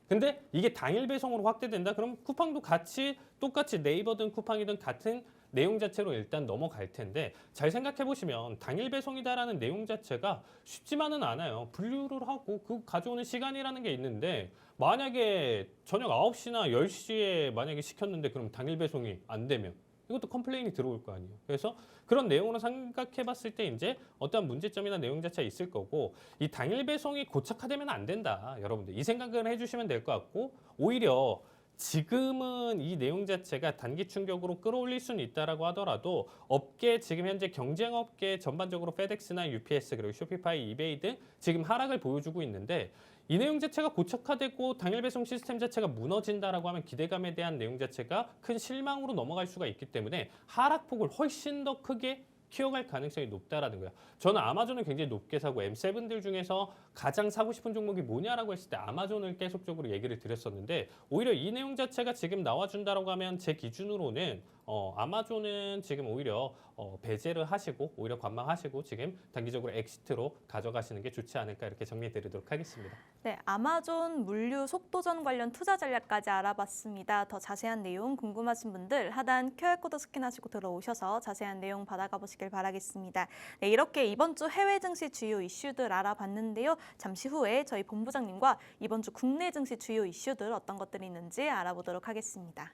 근데 이게 당일 배송으로 확대된다? 그럼 쿠팡도 같이 똑같이 네이버든 쿠팡이든 같은 내용 자체로 일단 넘어갈 텐데 잘 생각해 보시면 당일 배송이다라는 내용 자체가 쉽지만은 않아요. 분류를 하고 그 가져오는 시간이라는 게 있는데 만약에 저녁 9시나 10시에 만약에 시켰는데 그럼 당일 배송이 안 되면 이것도 컴플레인이 들어올 거 아니에요. 그래서 그런 내용으로 생각해 봤을 때 이제 어떠한 문제점이나 내용 자체가 있을 거고 이 당일 배송이 고착화되면 안 된다. 여러분들 이 생각을 해주시면 될 것 같고 오히려 지금은 이 내용 자체가 단기 충격으로 끌어올릴 수는 있다라고 하더라도 업계 지금 현재 경쟁업계 전반적으로 페덱스나 UPS 그리고 쇼피파이, 이베이 등 지금 하락을 보여주고 있는데 이 내용 자체가 고착화되고 당일 배송 시스템 자체가 무너진다라고 하면 기대감에 대한 내용 자체가 큰 실망으로 넘어갈 수가 있기 때문에 하락폭을 훨씬 더 크게 키워갈 가능성이 높다라는 거예요. 저는 아마존을 굉장히 높게 사고 M7들 중에서 가장 사고 싶은 종목이 뭐냐라고 했을 때 아마존을 계속적으로 얘기를 드렸었는데 오히려 이 내용 자체가 지금 나와준다라고 하면 제 기준으로는 아마존은 지금 오히려 배제를 하시고 오히려 관망하시고 지금 단기적으로 엑시트로 가져가시는 게 좋지 않을까 이렇게 정리드리도록 하겠습니다. 네, 아마존 물류 속도전 관련 투자 전략까지 알아봤습니다. 더 자세한 내용 궁금하신 분들 하단 QR코드 스캔하시고 들어오셔서 자세한 내용 받아가 보시길 바라겠습니다. 네, 이렇게 이번 주 해외 증시 주요 이슈들 알아봤는데요. 잠시 후에 저희 본부장님과 이번 주 국내 증시 주요 이슈들 어떤 것들이 있는지 알아보도록 하겠습니다.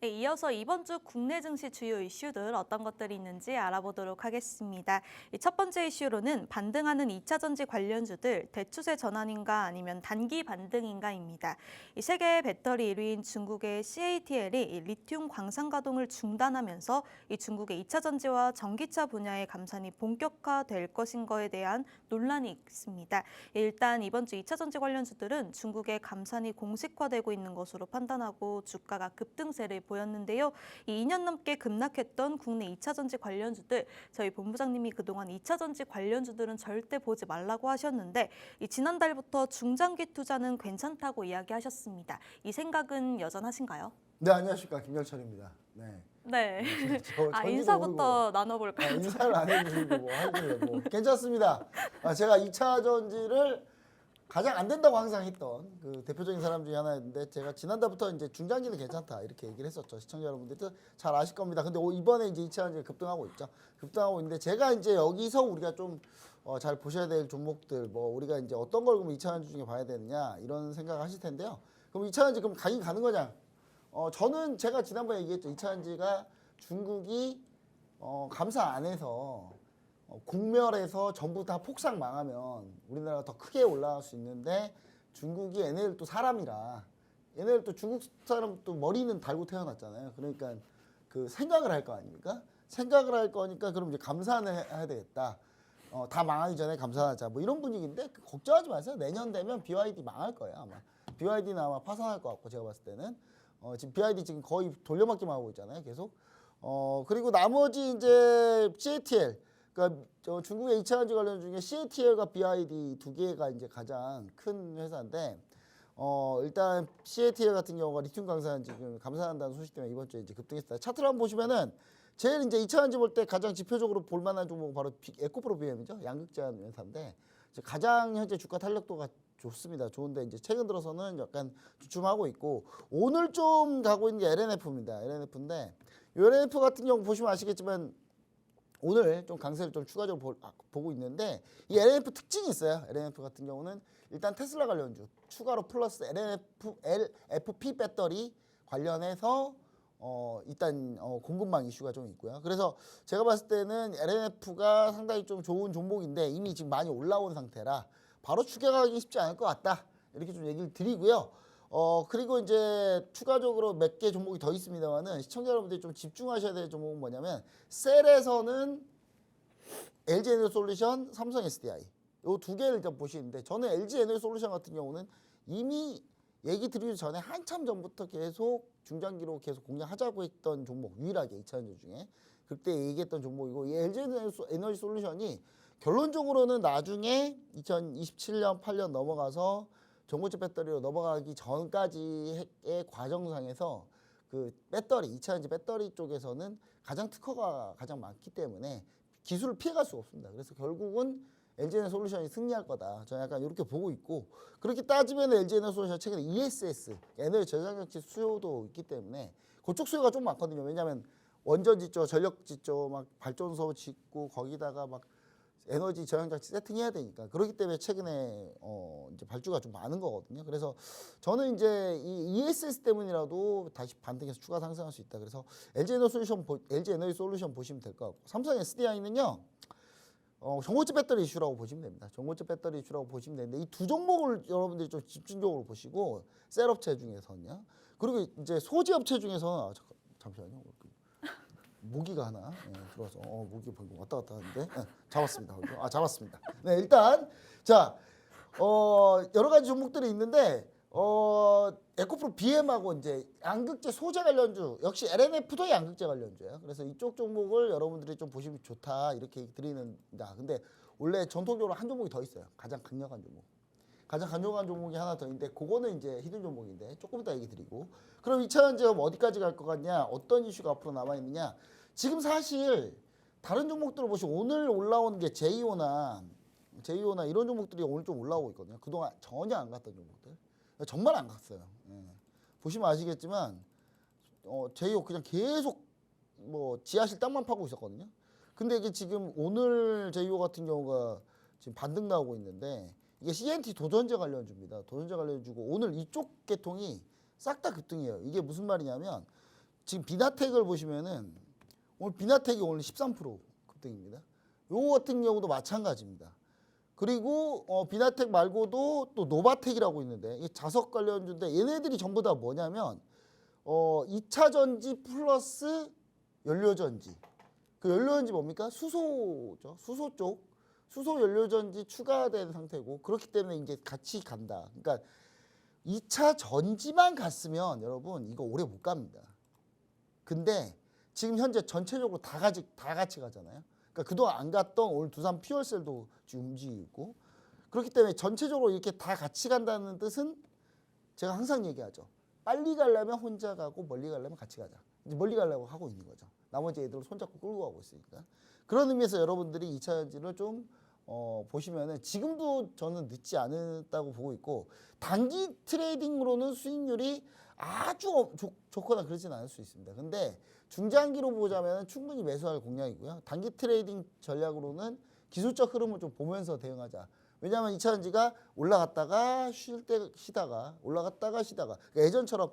네, 이어서 이번 주 국내 증시 주요 이슈들 어떤 것들이 있는지 알아보도록 하겠습니다. 첫 번째 이슈로는 반등하는 2차 전지 관련주들 대추세 전환인가 아니면 단기 반등인가입니다. 이 세계 배터리 1위인 중국의 CATL이 리튬 광산 가동을 중단하면서 이 중국의 2차 전지와 전기차 분야의 감산이 본격화될 것인거에 대한 논란이 있습니다. 일단 이번 주 2차 전지 관련주들은 중국의 감산이 공식화되고 있는 것으로 판단하고 주가가 급등세를 보였는데요. 이 2년 넘게 급락했던 국내 2차 전지 관련주들, 저희 본부장님이 그동안 2차 전지 관련주들은 절대 보지 말라고 하셨는데 이 지난달부터 중장기 투자는 괜찮다고 이야기하셨습니다. 이 생각은 여전하신가요? 네, 안녕하십니까. 김열철입니다. 네. 네. 전지도 인사부터 모르고, 나눠볼까요? 인사를 안 해주시고 뭐 하길래 뭐 괜찮습니다. 제가 2차 전지를 가장 안 된다고 항상 했던 그 대표적인 사람 중에 하나였는데 제가 지난달부터 이제 중장기는 괜찮다 이렇게 얘기를 했었죠. 시청자 여러분들도 잘 아실 겁니다. 근데 이번에 이제 2차 전지가 급등하고 있죠. 급등하고 있는데 제가 이제 여기서 우리가 좀 잘 보셔야 될 종목들 뭐 우리가 이제 어떤 걸 그럼 2차 전지 중에 봐야 되느냐 이런 생각을 하실 텐데요. 그럼 2차 전지 그럼 가긴 가는 거냐? 저는 제가 지난번에 얘기했죠. 2차 전지가 중국이 감사 안 해서 공멸해서 전부 다 폭삭 망하면 우리나라가 더 크게 올라갈 수 있는데 중국이 얘네들 또 사람이라 얘네들 또 중국 사람 또 머리는 달고 태어났잖아요. 그러니까 그 생각을 할 거 아닙니까? 생각을 할 거니까 그럼 이제 감산을 해야 되겠다. 다 망하기 전에 감산하자. 뭐 이런 분위기인데 걱정하지 마세요. 내년 되면 BYD 망할 거예요. 아마 BYD는 아마 파산할 것 같고 제가 봤을 때는 지금 BYD 지금 거의 돌려막기만 하고 있잖아요. 계속. 그리고 나머지 이제 CATL 그러니까 중국의 2차 전지 관련 중에 CATL과 BYD 두 개가 이제 가장 큰 회사인데 일단 CATL 같은 경우가 리튬 광산 지금 감산한다는 소식 때문에 이번 주에 이제 급등했어요. 차트를 한번 보시면은 제일 이제 2차 전지 볼 때 가장 지표적으로 볼 만한 종목은 바로 에코프로 BM이죠. 양극재한 회사인데 가장 현재 주가 탄력도가 좋습니다. 좋은데 이제 최근 들어서는 약간 주춤하고 있고 오늘 좀 가고 있는 게 LNF입니다. LNF인데 이 LNF 같은 경우 보시면 아시겠지만 오늘 좀 강세를 좀 추가적으로 보고 있는데 이 LNF 특징이 있어요. LNF 같은 경우는 일단 테슬라 관련주 추가로 플러스 LFP 배터리 관련해서 일단 공급망 이슈가 좀 있고요. 그래서 제가 봤을 때는 LNF가 상당히 좀 좋은 종목인데 이미 지금 많이 올라온 상태라 바로 추격하기 쉽지 않을 것 같다. 이렇게 좀 얘기를 드리고요. 그리고 이제 추가적으로 몇 개 종목이 더 있습니다만은 시청자 여러분들이 좀 집중하셔야 될 종목은 뭐냐면 셀에서는 LG에너지솔루션, 삼성 SDI 요 두 개를 일단 보시는데 저는 LG에너지솔루션 같은 경우는 이미 얘기 드리기 전에 한참 전부터 계속 중장기로 계속 공략하자고 했던 종목 유일하게 2차 전지 중에 그때 얘기했던 종목이고 이 LG에너지솔루션이 결론적으로는 나중에 2027년 8년 넘어가서 전고체 배터리로 넘어가기 전까지의 과정상에서 그 배터리 2차 전지 배터리 쪽에서는 가장 특허가 가장 많기 때문에 기술을 피해갈 수가 없습니다. 그래서 결국은 LG에너지솔루션이 승리할 거다. 저는 약간 이렇게 보고 있고 그렇게 따지면 LG에너지솔루션 최근에 ESS 에너지 저장장치 수요도 있기 때문에 그쪽 수요가 좀 많거든요. 왜냐하면 원전 짓죠, 전력 짓죠, 막 발전소 짓고 거기다가 막 에너지 저장 장치 세팅해야 되니까 그렇기 때문에 최근에 이제 발주가 좀 많은 거거든요. 그래서 저는 이제 이 ESS 때문이라도 다시 반등해서 추가 상승할 수 있다. 그래서 LG 에너지 솔루션 보시면 될 것 같고 삼성 SDI는요. 전고체 배터리 이슈라고 보시면 됩니다. 전고체 배터리 이슈라고 보시면 되는데 이 두 종목을 여러분들이 좀 집중적으로 보시고 셀 업체 중에서는요. 그리고 이제 소지 업체 중에서는 잠시만요. 모기가 하나 들어와서 모기 방금 왔다 갔다 하는데 잡았습니다. 잡았습니다. 네, 일단 자 여러 가지 종목들이 있는데 에코프로 BM하고 이제 양극재 소재 관련주 역시 LNF도 양극재 관련주예요. 그래서 이쪽 종목을 여러분들이 좀 보시면 좋다 이렇게 드리는다. 근데 원래 전통적으로 한 종목이 더 있어요. 가장 강력한 종목. 가장 강력한 종목이 하나 더 있는데 그거는 이제 히든 종목인데 조금 이따 얘기 드리고 그럼 2차 전지업 어디까지 갈 것 같냐 어떤 이슈가 앞으로 남아있느냐 지금 사실 다른 종목들을 보시면 오늘 올라오는 게 제이오나 이런 종목들이 오늘 좀 올라오고 있거든요. 그동안 전혀 안 갔던 종목들 정말 안 갔어요. 보시면 아시겠지만 제이오 그냥 계속 뭐 지하실 땅만 파고 있었거든요. 근데 이게 지금 오늘 제이오 같은 경우가 지금 반등 나오고 있는데 이게 CNT 도전제 관련주입니다. 도전제 관련주고 오늘 이쪽 계통이 싹 다 급등이에요. 이게 무슨 말이냐면 지금 비나텍을 보시면은 오늘 비나텍이 오늘 13% 급등입니다. 요거 같은 경우도 마찬가지입니다. 그리고 비나텍 말고도 또 노바텍이라고 있는데 이 자석 관련주인데 얘네들이 전부 다 뭐냐면 2차 전지 플러스 연료전지. 그 연료전지 뭡니까? 수소죠. 수소 쪽. 수소 연료전지 추가된 상태고 그렇기 때문에 이제 같이 간다. 그러니까 2차 전지만 갔으면 여러분 이거 오래 못 갑니다. 근데 지금 현재 전체적으로 다 같이 가잖아요. 그러니까 그동안 안 갔던 오늘 두산 퓨얼셀도 지금 움직이고 있고 그렇기 때문에 전체적으로 이렇게 다 같이 간다는 뜻은 제가 항상 얘기하죠. 빨리 가려면 혼자 가고 멀리 가려면 같이 가자. 이제 멀리 가려고 하고 있는 거죠. 나머지 애들을 손잡고 끌고 가고 있으니까. 그런 의미에서 여러분들이 2차 전지를 좀 보시면은 지금도 저는 늦지 않았다고 보고 있고 단기 트레이딩으로는 수익률이 아주 좋거나 그러진 않을 수 있습니다. 근데 중장기로 보자면 충분히 매수할 공략이고요. 단기 트레이딩 전략으로는 기술적 흐름을 좀 보면서 대응하자. 왜냐하면 2차 전지가 올라갔다가 쉬다가 올라갔다가 쉬다가 그러니까 예전처럼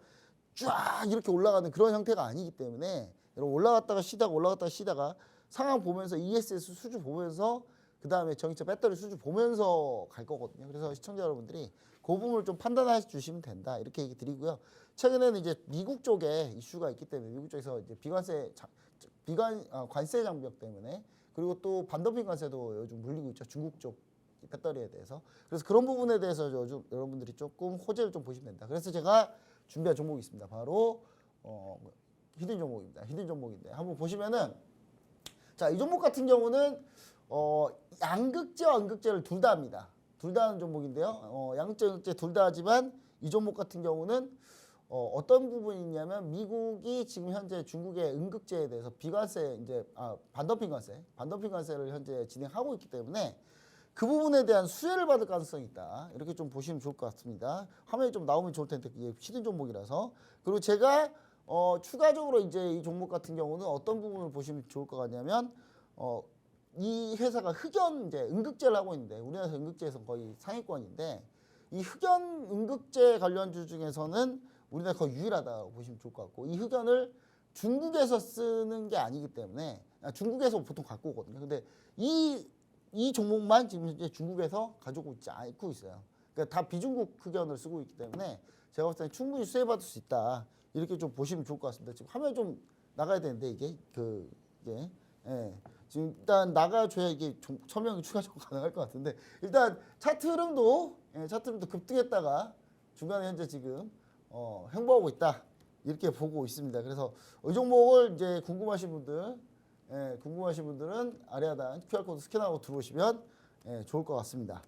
쫙 이렇게 올라가는 그런 형태가 아니기 때문에 여러분 올라갔다가 쉬다가 상황 보면서 ESS 수주 보면서 그 다음에 전기차 배터리 수주 보면서 갈 거거든요. 그래서 시청자 여러분들이 그 부분을 좀 판단해 주시면 된다. 이렇게 얘기 드리고요. 최근에는 이제 미국 쪽에 이슈가 있기 때문에 미국 쪽에서 이제 관세 장벽 때문에 그리고 또 반도핑 관세도 요즘 물리고 있죠. 중국 쪽 배터리에 대해서. 그래서 그런 부분에 대해서 요즘 여러분들이 조금 호재를 좀 보시면 된다. 그래서 제가 준비한 종목이 있습니다. 바로 히든 종목입니다. 히든 종목인데 한번 보시면은 자, 이 종목 같은 경우는 양극재와 음극재를 둘 다 합니다. 둘 다 하는 종목인데요. 양극재, 음극재 둘 다 하지만 이 종목 같은 경우는 어떤 부분이 있냐면 미국이 지금 현재 중국의 음극재에 대해서 비관세 이제 반도핑 관세를 현재 진행하고 있기 때문에 그 부분에 대한 수혜를 받을 가능성이 있다. 이렇게 좀 보시면 좋을 것 같습니다. 화면이 좀 나오면 좋을 텐데 이게 히든 종목이라서. 그리고 제가 추가적으로 이제 이 종목 같은 경우는 어떤 부분을 보시면 좋을 것 같냐면 이 회사가 흑연 이제 음극재를 하고 있는데 우리나라 음극재에서 거의 상위권인데 이 흑연 음극재 관련주 중에서는 우리나라 거의 유일하다고 보시면 좋을 것 같고 이 흑연을 중국에서 쓰는 게 아니기 때문에 중국에서 보통 갖고 오거든요. 근데 이 종목만 지금 이제 중국에서 가지고 있지 않고 있어요. 그러니까 다 비중국 흑연을 쓰고 있기 때문에 제가 봤을 때 충분히 수혜받을 수 있다. 이렇게 좀 보시면 좋을 것 같습니다. 지금 화면 좀 나가야 되는데 이게 지금 일단 나가줘야 이게 설명이 추가적으로 가능할 것 같은데 일단 차트 흐름도 급등했다가 중간에 현재 지금 횡보하고 있다 이렇게 보고 있습니다. 그래서 이 종목을 이제 궁금하신 분들은 아래 하단 QR 코드 스캔하고 들어오시면 좋을 것 같습니다.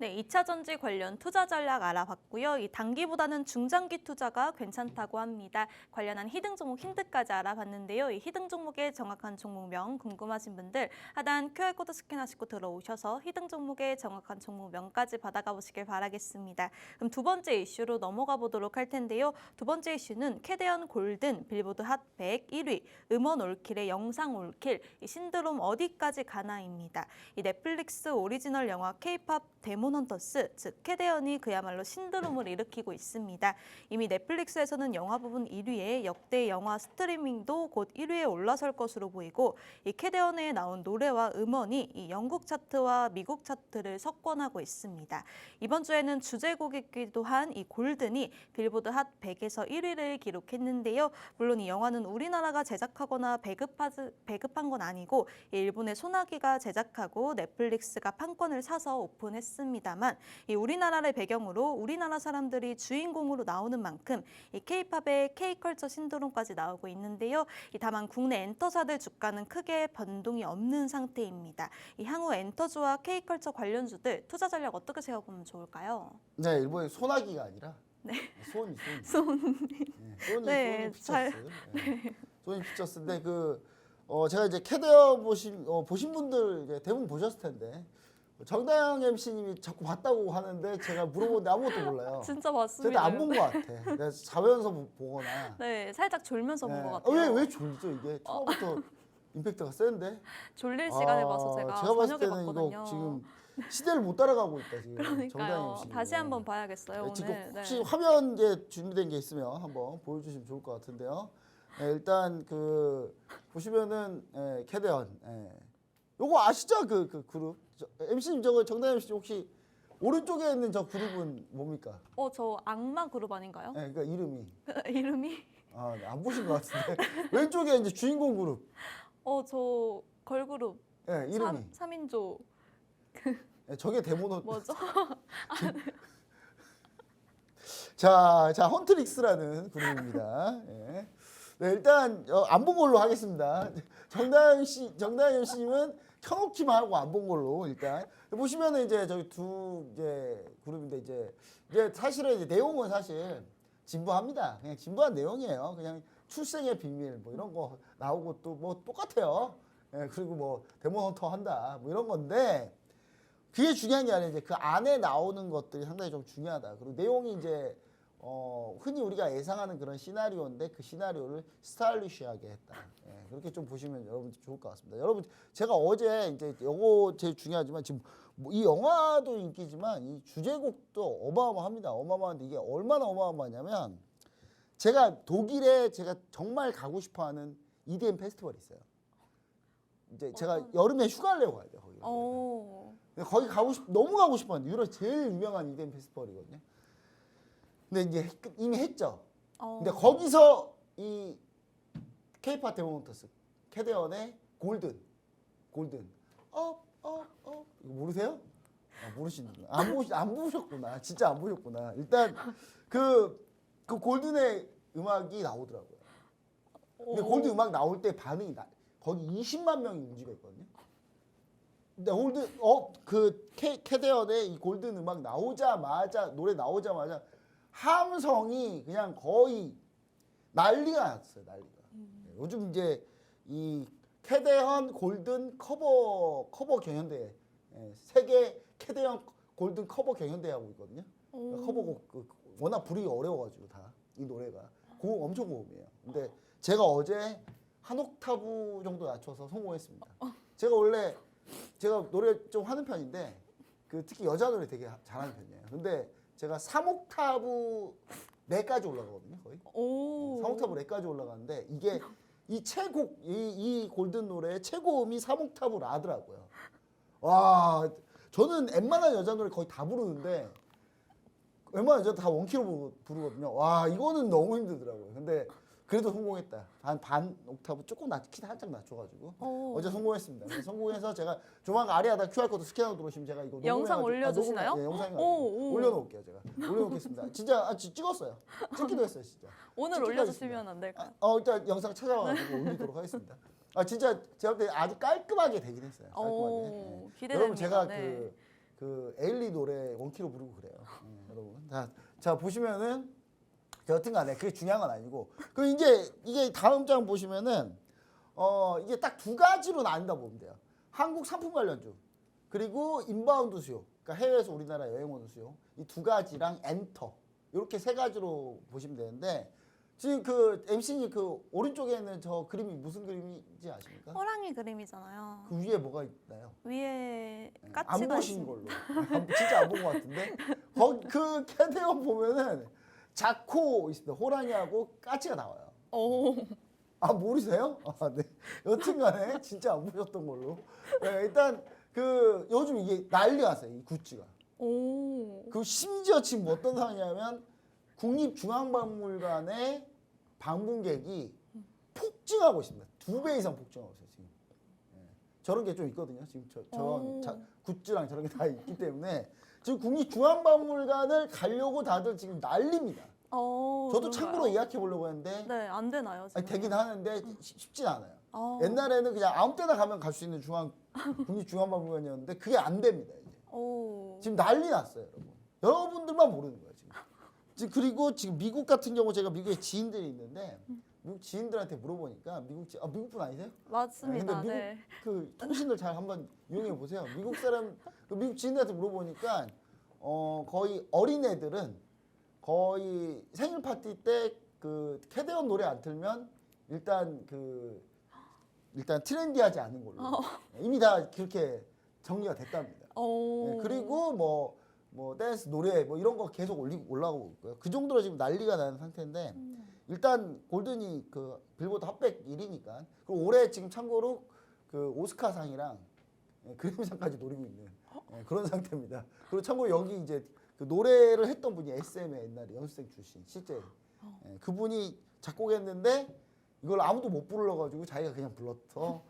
네, 2차 전지 관련 투자 전략 알아봤고요. 이 단기보다는 중장기 투자가 괜찮다고 합니다. 관련한 히든 종목 힌트까지 알아봤는데요. 이 히든 종목의 정확한 종목명 궁금하신 분들 하단 QR코드 스캔하시고 들어오셔서 히든 종목의 정확한 종목명까지 받아가 보시길 바라겠습니다. 그럼 두 번째 이슈로 넘어가 보도록 할 텐데요. 두 번째 이슈는 캐대언 골든 빌보드 핫 100 1위, 음원 올킬의 영상 올킬, 이 신드롬 어디까지 가나입니다. 이 넷플릭스 오리지널 영화 K-팝 데몬 헌터스, 즉 캐대언이 그야말로 신드롬을 일으키고 있습니다. 이미 넷플릭스에서는 영화 부분 1위에 역대 영화 스트리밍도 곧 1위에 올라설 것으로 보이고 이 캐대언에 나온 노래와 음원이 이 영국 차트와 미국 차트를 석권하고 있습니다. 이번 주에는 주제곡이기도 한 이 골든이 빌보드 핫 100에서 1위를 기록했는데요. 물론 이 영화는 우리나라가 제작하거나 배급한 건 아니고 일본의 소나기가 제작하고 넷플릭스가 판권을 사서 오픈했습니다만 이 우리나라를 배경으로 우리나라 사람들이 주인공으로 나오는 만큼 이 K-팝의 K컬처 신드롬까지 나오고 있는데요. 이 다만 국내 엔터사들 주가는 크게 변동이 없는 상태입니다. 이 향후 엔터주와 K컬처 관련주들 투자 전략 어떻게 세워보면 좋을까요? 네, 일본의 소나기가 아니라 소니. 네, 소니 피처스. 소니 피처스인데 제가 이제 캐대어 보신 분들 이제 대부분 보셨을 텐데 정다영 MC님이 자꾸 봤다고 하는데 제가 물어보는데 아무것도 몰라요. 진짜 제가 맞습니다. 안 본 것 같아. 내가 자면서 보거나. 네, 살짝 졸면서 본 것 같아요. 왜 졸리죠 이게? 처음부터 임팩트가 센데? 졸릴 시간에 봐서 제가 봤을 저녁에 때는 봤거든요. 이거 지금 시대를 못 따라가고 있다 지금. 정다영 그러니까요. MC. 다시 한번 봐야겠어요 오늘. 지금 네. 혹시 화면 이제 준비된 게 있으면 한번 보여주시면 좋을 것 같은데요. 일단 보시면은 캐대언. 요거 아시죠? 그 그룹. MC님 저거 정다영 MC 혹시 오른쪽에 있는 저 그룹은 뭡니까? 저 악마 그룹 아닌가요? 그러니까 이름이. 이름이? 안 보신 것 같은데. 왼쪽에 이제 주인공 그룹. 저 걸그룹. 이름이. 3인조. 저게 데모노. 뭐죠? 자, 헌트릭스라는 그룹입니다. 네, 일단 안 본 걸로 하겠습니다. 정다영 씨님은 켜놓기만 하고 안 본 걸로 일단 보시면은 이제 저기 두 그룹인데 이제 사실은 이제 내용은 사실 진부합니다. 그냥 진부한 내용이에요. 그냥 출생의 비밀 뭐 이런 거 나오고 또 뭐 똑같아요. 그리고 뭐 데몬 헌터 한다 뭐 이런 건데. 그게 중요한 게 아니라 이제 그 안에 나오는 것들이 상당히 좀 중요하다. 그리고 내용이 이제 흔히 우리가 예상하는 그런 시나리오인데 그 시나리오를 스타일리시하게 했다. 그렇게 좀 보시면 여러분들 좋을 것 같습니다. 여러분 제가 어제 이제 요거 제일 중요하지만 지금 이 영화도 인기지만 이 주제곡도 어마어마합니다. 어마어마한데 이게 얼마나 어마어마하냐면 독일에 제가 정말 가고 싶어하는 EDM 페스티벌이 있어요. 이제 제가 여름에 휴가를 내고 가야 돼요. 거기 너무 가고 싶었는데 유럽 제일 유명한 EDM 페스티벌이거든요. 근데 이제 이미 했죠. 근데 거기서 이 K-팝 데몬 헌터스 캐대언의 골든 이거 모르세요? 모르시는구나. 안 보셨구나. 진짜 안 보셨구나. 일단 그 골든의 음악이 나오더라고요. 근데 골든 음악 나올 때 반응이 거기 20만 명이 움직였거든요. 근데 캐대언의 이 골든 음악 노래 나오자마자 함성이 그냥 거의 난리가 났어요. 요즘 이제 이 캐대언 골든 커버 경연대 세계 캐대언 골든 커버 경연대 하고 있거든요. 커버곡 워낙 부르기 어려워가지고 다 이 노래가 엄청 고음이에요. 근데 제가 어제 한 옥타브 정도 낮춰서 성공했습니다. 제가 노래 좀 하는 편인데 특히 여자 노래 되게 잘하는 편이에요. 근데 제가 3옥타브 내까지 올라가거든요, 거의. 3옥타브 내까지 올라가는데 이게 이 최고 이 골든 노래의 최고음이 3옥타브 라더라고요. 와, 저는 웬만한 여자 노래 거의 다 부르는데 웬만한 여자 다 원키로 부르거든요. 와, 이거는 너무 힘들더라고요. 근데 그래도 성공했다. 반 옥타브 조금 키 살짝 낮춰가지고 어제 성공했습니다. 성공해서 제가 조만간 아래에다 QR코드 스캔하고 들어오시면 제가 이거 영상 올려주시나요? 영상 올려놓을게요. 제가 올려놓겠습니다. 진짜 찍었어요. 찍기도 했어요, 진짜. 오늘 올려주시면 안 될까요? 일단 영상 찾아와가지고 올리도록 하겠습니다. 진짜 제가 볼 때 아주 깔끔하게 되긴 했어요. 깔끔하게. 기대됩니다. 여러분 제가 그 에일리 노래 원키로 부르고 그래요. 여러분. 자 보시면은 여튼간에 그게 중요한 건 아니고 그 이게 다음 장 보시면은 이게 딱 두 가지로 나뉜다 보면 돼요. 한국 상품 관련주 그리고 인바운드 수요, 그러니까 해외에서 우리나라 여행 오는 수요 이 두 가지랑 엔터 이렇게 세 가지로 보시면 되는데 지금 그 MC님 그 오른쪽에 있는 저 그림이 무슨 그림인지 아십니까? 호랑이 그림이잖아요. 그 위에 뭐가 있나요? 위에 안 까치가 보신 있습니다. 걸로. 진짜 안 본 것 같은데. 그 캐대원 보면은 자코 있습니다. 호랑이하고 까치가 나와요. 오. 아 모르세요? 아, 네. 여튼간에 진짜 안 보셨던 걸로. 네, 일단 그 요즘 이게 난리 났어요. 이 굿즈가. 오. 그 심지어 지금 어떤 상황이냐면 국립중앙박물관의 방문객이 폭증하고 있습니다. 2배 이상 폭증하고 있어요 지금. 예. 저런 게 좀 있거든요. 지금 저런 굿즈랑 저런 게 다 있기 때문에 지금 국립중앙박물관을 가려고 다들 지금 난립니다. 저도 참고로 예약해 보려고 했는데 네, 안 되나요? 지금? 아니, 되긴 하는데 쉽진 않아요. 어. 옛날에는 그냥 아무 때나 가면 갈 수 있는 국립중앙박물관이었는데 그게 안 됩니다. 이제. 오. 지금 난리 났어요, 여러분. 여러분들만 모르는 거예요, 지금. 그리고 지금 미국 같은 경우 제가 미국에 지인들이 있는데 미국 지인들한테 물어보니까 미국 분 아니세요? 맞습니다. 근데 미국 네. 그 통신을 잘 한번 이용해 보세요. 미국 사람 그 미국 지인들한테 물어보니까 거의 어린애들은 거의 생일 파티 때 그 캐대원 노래 안 틀면 일단 트렌디하지 않은 걸로 이미 다 그렇게 정리가 됐답니다. 오. 네, 그리고 뭐 댄스 노래 뭐 이런 거 계속 올라가고 있고요. 그 정도로 지금 난리가 나는 상태인데 일단 골든이 그 빌보드 핫백 1위니까 그리고 올해 지금 참고로 그 오스카상이랑 그래미상까지 노리고 있는 그런 상태입니다. 그리고 참고로 여기 이제 그 노래를 했던 분이 SM의 옛날에 연습생 출신 실제 그분이 작곡했는데 이걸 아무도 못 불러가지고 자기가 그냥 불렀어.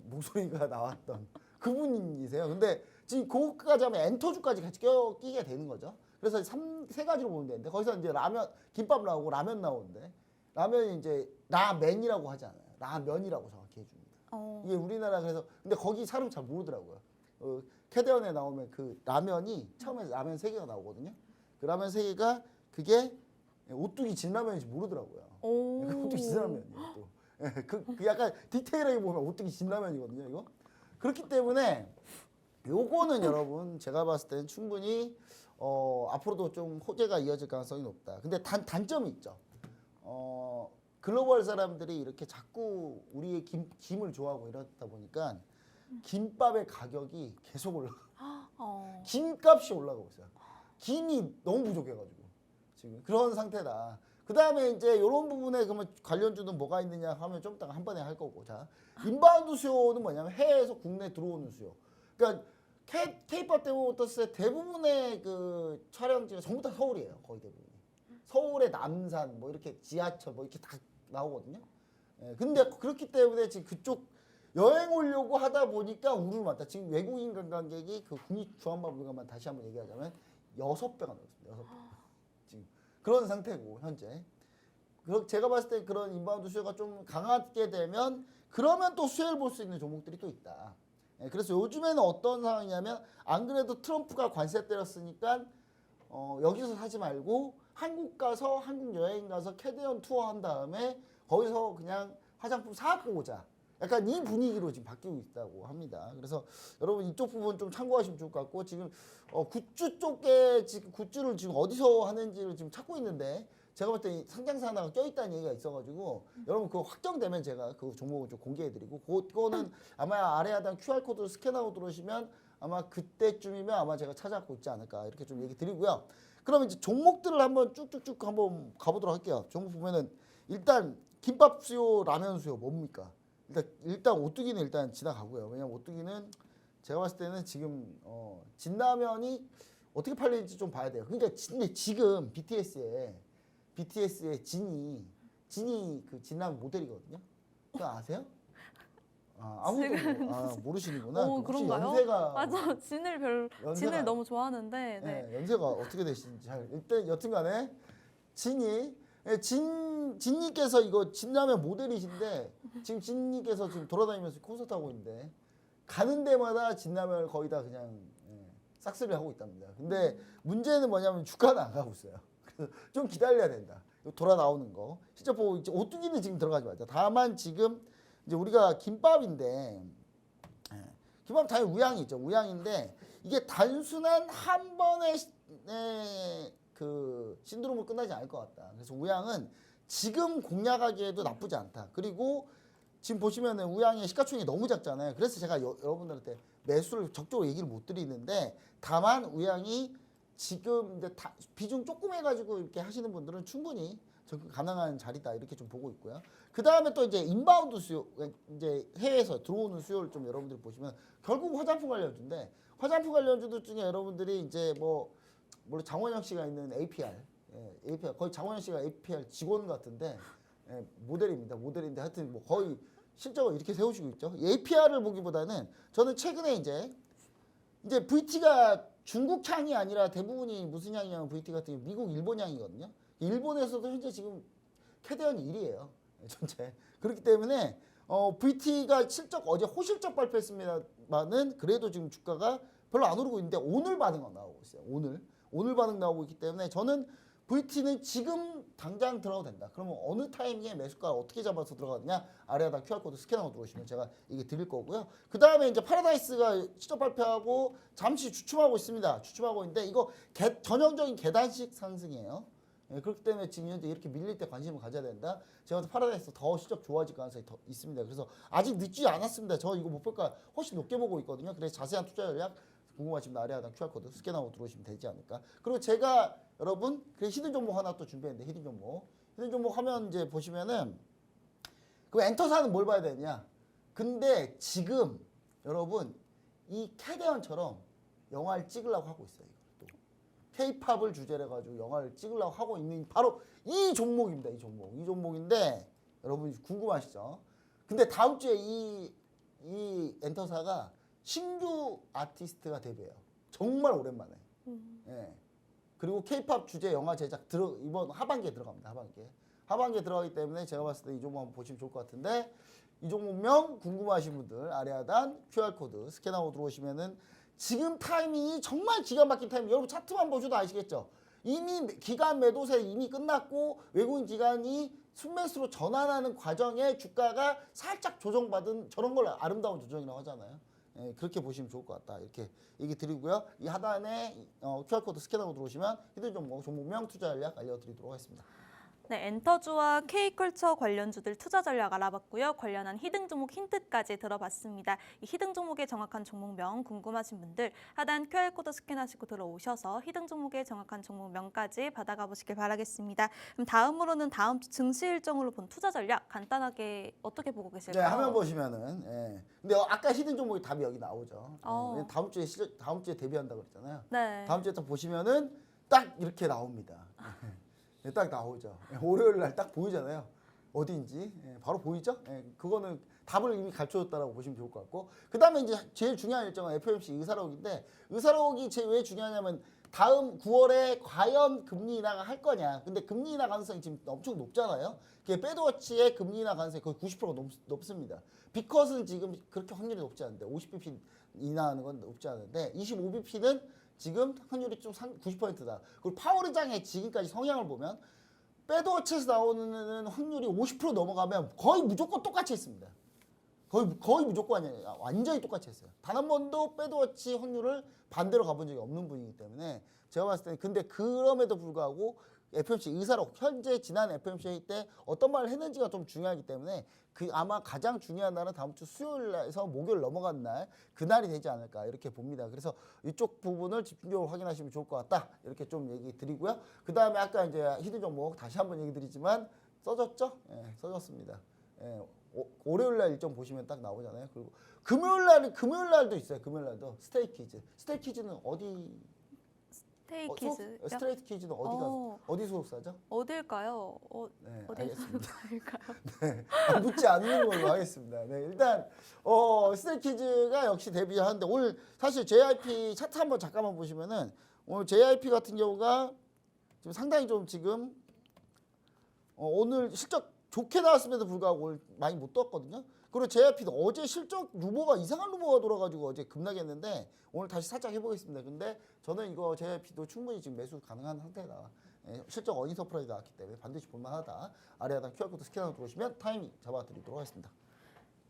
목소리가 나왔던 그분이세요. 근데 지금 그거까지 하면 엔터주까지 같이 끼게 되는 거죠. 그래서 세 가지로 보면 되는데 거기서 이제 라면, 김밥 나오고 라면 나오는데 라면이 이제 라멘이라고 하지 않아요. 라면이라고 정확히 해줍니다. 이게 우리나라 그래서 근데 거기 사람 잘 모르더라고요. 캐대원에 나오면 그 라면이 처음에 라면 3개가 나오거든요. 그 라면 3개가 그게 오뚜기 진라면인지 모르더라고요. 오뚜기 진라면이에요. 또. 그 약간 디테일하게 보면 오뚜기 진라면이거든요. 이거 그렇기 때문에 요거는 여러분 제가 봤을 때는 충분히 앞으로도 좀 호재가 이어질 가능성이 높다. 근데 단점이 있죠. 글로벌 사람들이 이렇게 자꾸 우리의 김을 좋아하고 이러다 보니까 김밥의 가격이 계속 올라가요. 김값이 올라가고 있어요. 김이 너무 부족해가지고 지금 그런 상태다. 그 다음에 이제 이런 부분에 그러면 관련주는 뭐가 있느냐 하면 좀 이따가 한 번에 할 거고. 자, 인바운드 수요는 뭐냐면 해외에서 국내 들어오는 수요. 그러니까 K-pop 데모터스의 대부분의 그 촬영지가 전부 다 서울이에요. 거의 대부분이. 서울의 남산 뭐 이렇게 지하철 뭐 이렇게 다 나오거든요. 근데 그렇기 때문에 지금 그쪽 여행 오려고 하다 보니까 우르르 많다. 지금 외국인 관광객이 그 국립중앙박물관만 다시 한번 얘기하자면 6배가 넘었습니다. 6배. 지금 그런 상태고 현재. 제가 봤을 때 그런 인바운드 수요가 좀 강하게 되면 그러면 또 수혜를 볼 수 있는 종목들이 또 있다. 그래서 요즘에는 어떤 상황이냐면 안 그래도 트럼프가 관세 때렸으니까 여기서 사지 말고 한국 가서 한국 여행 가서 캐대원 투어 한 다음에 거기서 그냥 화장품 사갖고 오자. 약간 이 분위기로 지금 바뀌고 있다고 합니다. 그래서 여러분 이쪽 부분 좀 참고하시면 좋을 것 같고 지금 굿즈 쪽에 지금 굿즈를 지금 어디서 하는지를 지금 찾고 있는데 제가 볼 때 상장사 하나가 껴있다는 얘기가 있어가지고 여러분 그거 확정되면 제가 그 종목을 좀 공개해드리고 그거는 아마 아래 하단 QR코드를 스캔하고 들어오시면 아마 그때쯤이면 아마 제가 찾아갖고 있지 않을까 이렇게 좀 얘기 드리고요. 그러면 이제 종목들을 한번 쭉쭉쭉 한번 가보도록 할게요. 종목 보면은 일단 김밥 수요, 라면 수요 뭡니까? 일단 오뚜기는 일단 지나가고요. 왜냐면 오뚜기는 제가 봤을 때는 지금 진라면이 어떻게 팔릴지 좀 봐야 돼요. 그러니까 근데 지금 BTS의 진이 그 진라면 모델이거든요. 그거 아세요? 아무도 모르시는구나. 오, 혹시 그런가요? 연세가 맞아. 진을 너무 좋아하는데. 네. 네, 연세가 어떻게 되시는지 잘 일단 여튼간에 진님께서 이거 진라면 모델이신데 지금 진님께서 지금 돌아다니면서 콘서트 하고 있는데 가는 데마다 진라면을 거의 다 그냥 싹쓸이를 하고 있답니다. 근데 문제는 뭐냐면 주가는 안 가고 있어요. 그래서 좀 기다려야 된다. 돌아 나오는 거. 실제 보고 이제 오뚜기는 지금 들어가지 말자. 다만 지금 이제 우리가 김밥인데 김밥 당연히 우양이 있죠. 우양인데 이게 단순한 한 번의 그 신드롬으로 끝나지 않을 것 같다. 그래서 우양은 지금 공략하기에도 나쁘지 않다. 그리고 지금 보시면은 우양의 시가총액이 너무 작잖아요. 그래서 제가 여러분들한테 매수를 적극적으로 얘기를 못 드리는데 다만 우양이 지금 이제 비중 조금 해가지고 이렇게 하시는 분들은 충분히 접근 가능한 자리다 이렇게 좀 보고 있고요. 그 다음에 또 이제 인바운드 수요, 이제 해외에서 들어오는 수요를 좀 여러분들이 보시면 결국 화장품 관련주인데 화장품 관련주들 중에 여러분들이 이제 물론 장원영 씨가 있는 APR, APR 거의 장원영 씨가 APR 직원 같은데 모델입니다. 모델인데 하여튼 뭐 거의 실적을 이렇게 세우시고 있죠. APR을 보기보다는 저는 최근에 이제 VT가 중국 향이 아니라 대부분이 무슨 향이냐면 VT 같은 경우 미국, 일본 향이거든요. 일본에서도 현재 지금 캐대언 1위예요. 전체. 그렇기 때문에 VT가 실적 어제 호실적 발표했습니다만은 그래도 지금 주가가 별로 안 오르고 있는데 오늘 반응 나오고 있어요. 오늘 반응 나오고 있기 때문에 저는 VT는 지금 당장 들어가도 된다. 그러면 어느 타이밍에 매수가 어떻게 잡아서 들어가느냐? 아래 하단 QR코드 스캔하고 들어오시면 제가 이게 드릴 거고요. 그 다음에 이제 파라다이스가 실적 발표하고 잠시 주춤하고 있습니다. 주춤하고 있는데 이거 전형적인 계단식 상승이에요. 그렇기 때문에 지금 현재 이렇게 밀릴 때 관심을 가져야 된다. 제가 봐서 파라다이스 더 실적 좋아질 가능성이 더 있습니다. 그래서 아직 늦지 않았습니다. 저 이거 목표가 훨씬 높게 보고 있거든요. 그래서 자세한 투자 전략 궁금하시면 아래 하단 QR코드 스캔하고 들어오시면 되지 않을까. 그리고 제가 여러분 그 히든 종목 하나 또 준비했는데 히든 종목 하면 이제 보시면은 그 엔터사는 뭘 봐야 되냐. 근데 지금 여러분 이 캐대언처럼 영화를 찍으려고 하고 있어요. 이걸 또 K-팝을 주제로 해가지고 영화를 찍으려고 하고 있는 바로 이 종목입니다. 이 종목인데 여러분 궁금하시죠? 근데 다음 주에 이 엔터사가 신규 아티스트가 데뷔해요. 정말 오랜만에. 예. 그리고 K-팝 주제 영화 제작 이번 하반기에 들어갑니다. 하반기에 들어가기 때문에 제가 봤을 때 이 종목 한번 보시면 좋을 것 같은데 이 종목명 궁금하신 분들 아래 하단 QR코드 스캔하고 들어오시면은 지금 타이밍이 정말 기가 막힌 타이밍. 여러분 차트만 보셔도 아시겠죠? 이미 기간 매도세 이미 끝났고 외국인 기관이 순매수로 전환하는 과정에 주가가 살짝 조정받은 저런 걸 아름다운 조정이라고 하잖아요. 예, 그렇게 보시면 좋을 것 같다. 이렇게 얘기 드리고요. 이 하단에 QR코드 스캔하고 들어오시면 히든 종목명 투자 전략 알려드리도록 하겠습니다. 네, 엔터주와 K컬처 관련주들 투자 전략 알아봤고요. 관련한 히든 종목 힌트까지 들어봤습니다. 이 히든 종목의 정확한 종목명 궁금하신 분들 하단 QR코드 스캔하시고 들어오셔서 히든 종목의 정확한 종목명까지 받아가 보시길 바라겠습니다. 그럼 다음으로는 다음 주 증시 일정으로 본 투자 전략 간단하게 어떻게 보고 네, 계실까요? 화면 보시면은 근데 아까 히든 종목이 답이 여기 나오죠. 왜냐면 다음 주에 데뷔한다고 그랬잖아요. 네. 다음 주에 딱 보시면은 딱 이렇게 나옵니다. 딱 나오죠. 월요일 날 딱 보이잖아요. 어디인지 바로 보이죠? 그거는 답을 이미 가르쳐줬다라고 보시면 좋을 것 같고 그 다음에 이제 제일 중요한 일정은 FOMC 의사록인데 의사록이 왜 중요하냐면 다음 9월에 과연 금리 인하가 할 거냐. 근데 금리 인하 가능성이 지금 엄청 높잖아요. 배드워치의 금리 인하 가능성이 거의 90%가 높습니다. 비컷은 지금 그렇게 확률이 높지 않은데 50bp 인하하는 건 높지 않은데 25bp는 지금 확률이 좀 90%다. 그리고 파월 의장의 지금까지 성향을 보면 배드워치에서 나오는 확률이 50% 넘어가면 거의 무조건 똑같이 했습니다. 거의 무조건 아니에요. 완전히 똑같이 했어요. 단 한 번도 배드워치 확률을 반대로 가본 적이 없는 분이기 때문에 제가 봤을 때는 근데 그럼에도 불구하고 FOMC 의사록 현재 지난 FOMC 회의 때 어떤 말을 했는지가 좀 중요하기 때문에 아마 가장 중요한 날은 다음 주 수요일에서 목요일 넘어간 날 그날이 되지 않을까 이렇게 봅니다. 그래서 이쪽 부분을 집중적으로 확인하시면 좋을 것 같다 이렇게 좀 얘기 드리고요. 그 다음에 아까 이제 히든 종목 다시 한번 얘기 드리지만 써졌죠? 써졌습니다. 월요일 날 일정 보시면 딱 나오잖아요. 그리고 금요일 날도 있어요. 금요일 날도 스테이 퀴즈는 어디? 스테이키즈. 스트레이트 퀴즈는 어디 소속사죠? 어딜까요? 네, 어디 알겠습니다. 소속사일까요? 네, 묻지 않는 걸로 하겠습니다. 네, 일단 스트레이트 퀴즈가 역시 데뷔하는데 오늘 사실 JYP 차트 한번 잠깐만 보시면은 오늘 JYP 같은 경우가 지금 상당히 좀 지금 오늘 실적 좋게 나왔음에도 불구하고 오늘 많이 못 떴거든요. 그리고 JYP도 어제 실적 루머가 이상한 루머가 돌아가지고 어제 급락했는데 오늘 다시 살짝 해보겠습니다. 근데 저는 이거 JYP도 충분히 지금 매수 가능한 상태다. 예, 실적 어닝 서프라이즈 나왔기 때문에 반드시 볼만하다. 아래 하단 QR코드 스캔하고 들어오시면 타이밍 잡아드리도록 하겠습니다.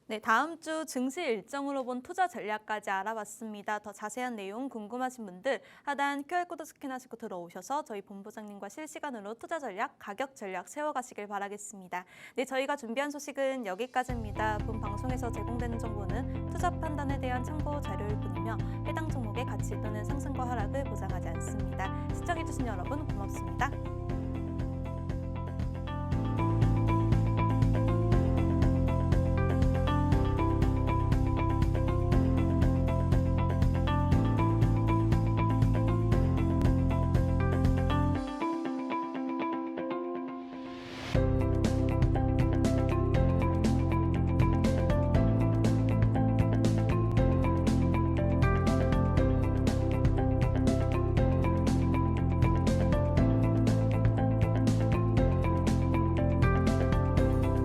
네, 다음 주 증시 일정으로 본 투자 전략까지 알아봤습니다. 더 자세한 내용 궁금하신 분들 하단 QR코드 스캔하시고 들어오셔서 저희 본부장님과 실시간으로 투자 전략, 가격 전략 세워가시길 바라겠습니다. 네, 저희가 준비한 소식은 여기까지입니다. 본 방송에서 제공되는 정보는 투자 판단에 대한 참고 자료일 뿐이며 해당 종목의 가치 또는 상승과 하락을 보장하지 않습니다. 시청해주신 여러분 고맙습니다.